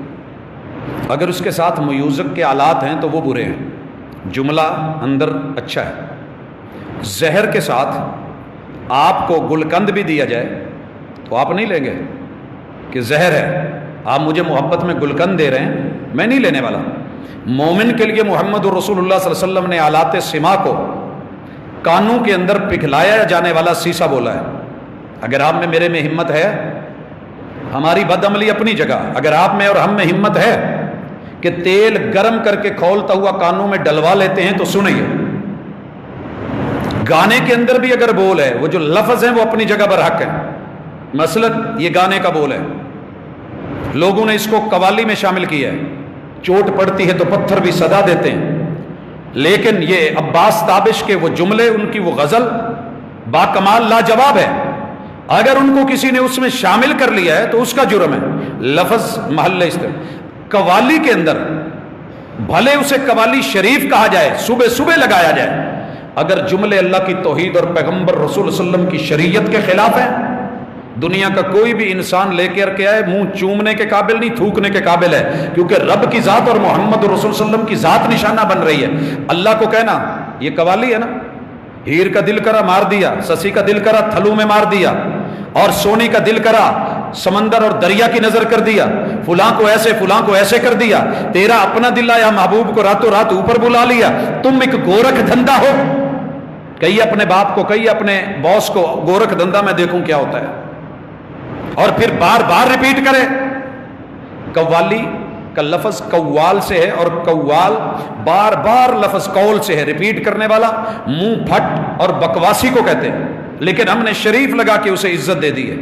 اگر اس کے ساتھ میوزک کے آلات ہیں تو وہ برے ہیں، جملہ اندر اچھا ہے۔ زہر کے ساتھ آپ کو گلقند بھی دیا جائے تو آپ نہیں لیں گے کہ زہر ہے، آپ مجھے محبت میں گلقند دے رہے ہیں، میں نہیں لینے والا۔ مومن کے لیے محمد رسول اللہ صلی اللہ علیہ وسلم نے آلات سما کو کانوں کے اندر پگھلایا جانے والا سیسا بولا ہے۔ اگر آپ میں میرے میں ہمت ہے، ہماری بد عملی اپنی جگہ، اگر آپ میں اور ہم میں ہمت ہے کہ تیل گرم کر کے کھولتا ہوا کانوں میں ڈلوا لیتے ہیں تو سنیے۔ گانے کے اندر بھی اگر بول ہے، وہ جو لفظ ہیں وہ اپنی جگہ برحق ہیں، مثلاً یہ گانے کا بول ہے، لوگوں نے اس کو قوالی میں شامل کیا ہے، چوٹ پڑتی ہے تو پتھر بھی صدا دیتے ہیں، لیکن یہ عباس تابش کے وہ جملے، ان کی وہ غزل با کمال لاجواب ہے۔ اگر ان کو کسی نے اس میں شامل کر لیا ہے تو اس کا جرم ہے، لفظ محل استعمال۔ قوالی کے اندر بھلے اسے قوالی شریف کہا جائے، صبح صبح لگایا جائے، اگر جملے اللہ کی توحید اور پیغمبر رسول صلی اللہ علیہ وسلم کی شریعت کے خلاف ہیں، دنیا کا کوئی بھی انسان لے کر کے آئے، منہ چومنے کے قابل نہیں، تھوکنے کے قابل ہے، کیونکہ رب کی ذات اور محمد رسول صلی اللہ علیہ وسلم کی ذات نشانہ بن رہی ہے۔ اللہ کو کہنا یہ قوالی ہے نا، ہیر کا دل کرا مار دیا، سسی کا دل کرا تھلو میں مار دیا، اور سونی کا دل کرا سمندر اور دریا کی نظر کر دیا، فلاں کو ایسے فلاں کو ایسے کر دیا، تیرا اپنا دل آیا محبوب کو راتوں رات اوپر بلا لیا، تم ایک گورکھ دھندا ہو۔ کہیے اپنے باپ کو، کہیے اپنے باس کو، گورکھ دھندا میں دیکھوں کیا ہوتا ہے، اور پھر بار بار ریپیٹ کرے۔ قوالی کا لفظ قوال سے ہے، اور قوال بار بار لفظ قول سے ہے، ریپیٹ کرنے والا، منہ پھٹ اور بکواسی کو کہتے ہیں، لیکن ہم نے شریف لگا کے اسے عزت دے دی ہے،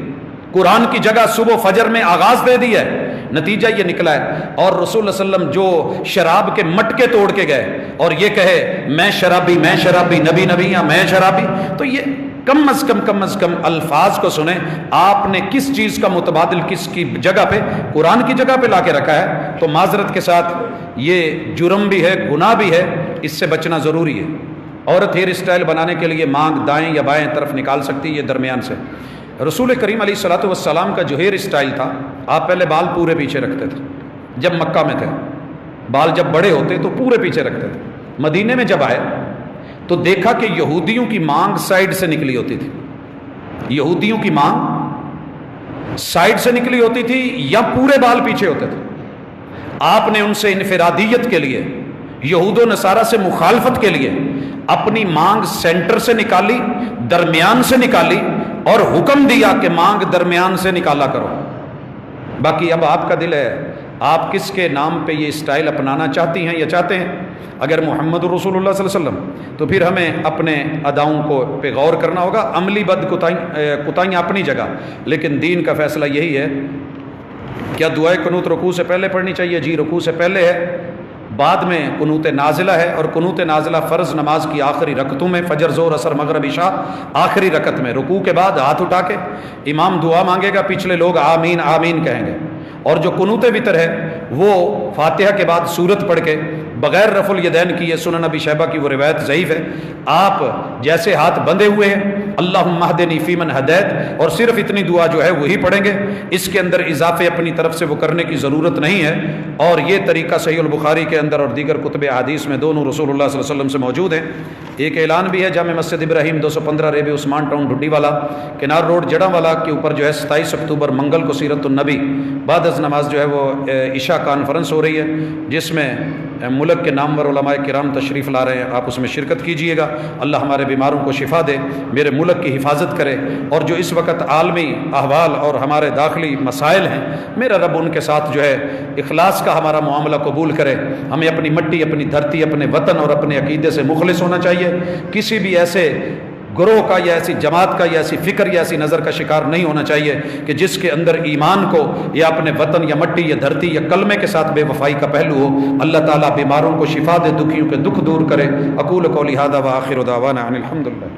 قرآن کی جگہ صبح فجر میں آغاز دے دی ہے، نتیجہ یہ نکلا ہے۔ اور رسول اللہ صلی اللہ علیہ وسلم جو شراب کے مٹکے توڑ کے گئے اور یہ کہے میں شرابی میں شرابی، نبی نبی یا میں شرابی، تو یہ کم از کم الفاظ کو سنیں، آپ نے کس چیز کا متبادل کس کی جگہ پہ، قرآن کی جگہ پہ لا کے رکھا ہے، تو معذرت کے ساتھ یہ جرم بھی ہے، گناہ بھی ہے، اس سے بچنا ضروری ہے۔ عورت ہیئر اسٹائل بنانے کے لیے مانگ دائیں یا بائیں طرف نکال سکتی ہے، یہ درمیان سے۔ رسول کریم علیہ الصلوۃ والسلام کا جو ہیئر اسٹائل تھا، آپ پہلے بال پورے پیچھے رکھتے تھے، جب مکہ میں تھے بال جب بڑے ہوتے تو پورے پیچھے رکھتے تھے، مدینے میں جب آئے تو دیکھا کہ یہودیوں کی مانگ سائڈ سے نکلی ہوتی تھی، یہودیوں کی مانگ سائڈ سے نکلی ہوتی تھی یا پورے بال پیچھے ہوتے تھے۔ آپ نے ان سے انفرادیت کے لیے، یہود و نصارہ سے مخالفت کے لیے اپنی مانگ سینٹر سے نکالی، درمیان سے نکالی، اور حکم دیا کہ مانگ درمیان سے نکالا کرو۔ باقی اب آپ کا دل ہے، آپ کس کے نام پہ یہ اسٹائل اپنانا چاہتی ہیں یا چاہتے ہیں۔ اگر محمد رسول اللہ صلی اللہ علیہ وسلم، تو پھر ہمیں اپنے اداؤں کو پہ غور کرنا ہوگا۔ عملی بد کوتاہیاں اپنی جگہ، لیکن دین کا فیصلہ یہی ہے۔ کیا دعائے قنوت رکوع سے پہلے پڑھنی چاہیے؟ جی، رکوع سے پہلے ہے، بعد میں قنوت نازلہ ہے، اور قنوت نازلہ فرض نماز کی آخری رکعتوں میں، فجر ظہر عصر مغرب عشاء آخری رکعت میں، رکوع کے بعد ہاتھ اٹھا کے امام دعا مانگے گا، پچھلے لوگ آمین آمین کہیں گے، اور جو قنوت وتر ہے وہ فاتحہ کے بعد سورت پڑھ کے بغیر رفع الیدین کی، یہ سنن ابی شیبہ کی وہ روایت ضعیف ہے، آپ جیسے ہاتھ بندھے ہوئے ہیں اللہم اہدنی فیمن ہدیت، اور صرف اتنی دعا جو ہے وہی پڑھیں گے، اس کے اندر اضافے اپنی طرف سے وہ کرنے کی ضرورت نہیں ہے۔ اور یہ طریقہ صحیح البخاری کے اندر اور دیگر کتب احادیث میں دونوں رسول اللہ صلی اللہ علیہ وسلم سے موجود ہیں۔ ایک اعلان بھی ہے جامع مسجد ابراہیم 215 ریبی عثمان ٹاؤن ڈھڈی والا کنار روڈ جڑاں والا کے اوپر جو ہے 27 اکتوبر منگل کو سیرت النبی بعد از نماز جو ہے وہ عشاء کانفرنس ہو رہی ہے، جس میں ملک کے نامور علماء کرام تشریف لا رہے ہیں، آپ اس میں شرکت کیجئے گا۔ اللہ ہمارے بیماروں کو شفا دے، میرے ملک کی حفاظت کرے، اور جو اس وقت عالمی احوال اور ہمارے داخلی مسائل ہیں، میرا رب ان کے ساتھ جو ہے اخلاص کا ہمارا معاملہ قبول کرے۔ ہمیں اپنی مٹی، اپنی دھرتی، اپنے وطن اور اپنے عقیدے سے مخلص ہونا چاہیے، کسی بھی ایسے گروہ کا یا ایسی جماعت کا یا ایسی فکر یا ایسی نظر کا شکار نہیں ہونا چاہیے کہ جس کے اندر ایمان کو یا اپنے وطن یا مٹی یا دھرتی یا کلمے کے ساتھ بے وفائی کا پہلو ہو۔ اللہ تعالیٰ بیماروں کو شفا دے، دکھیوں کے دکھ دور کرے۔ اقول قولی ھذا وآخر دعوانا ان الحمد للہ۔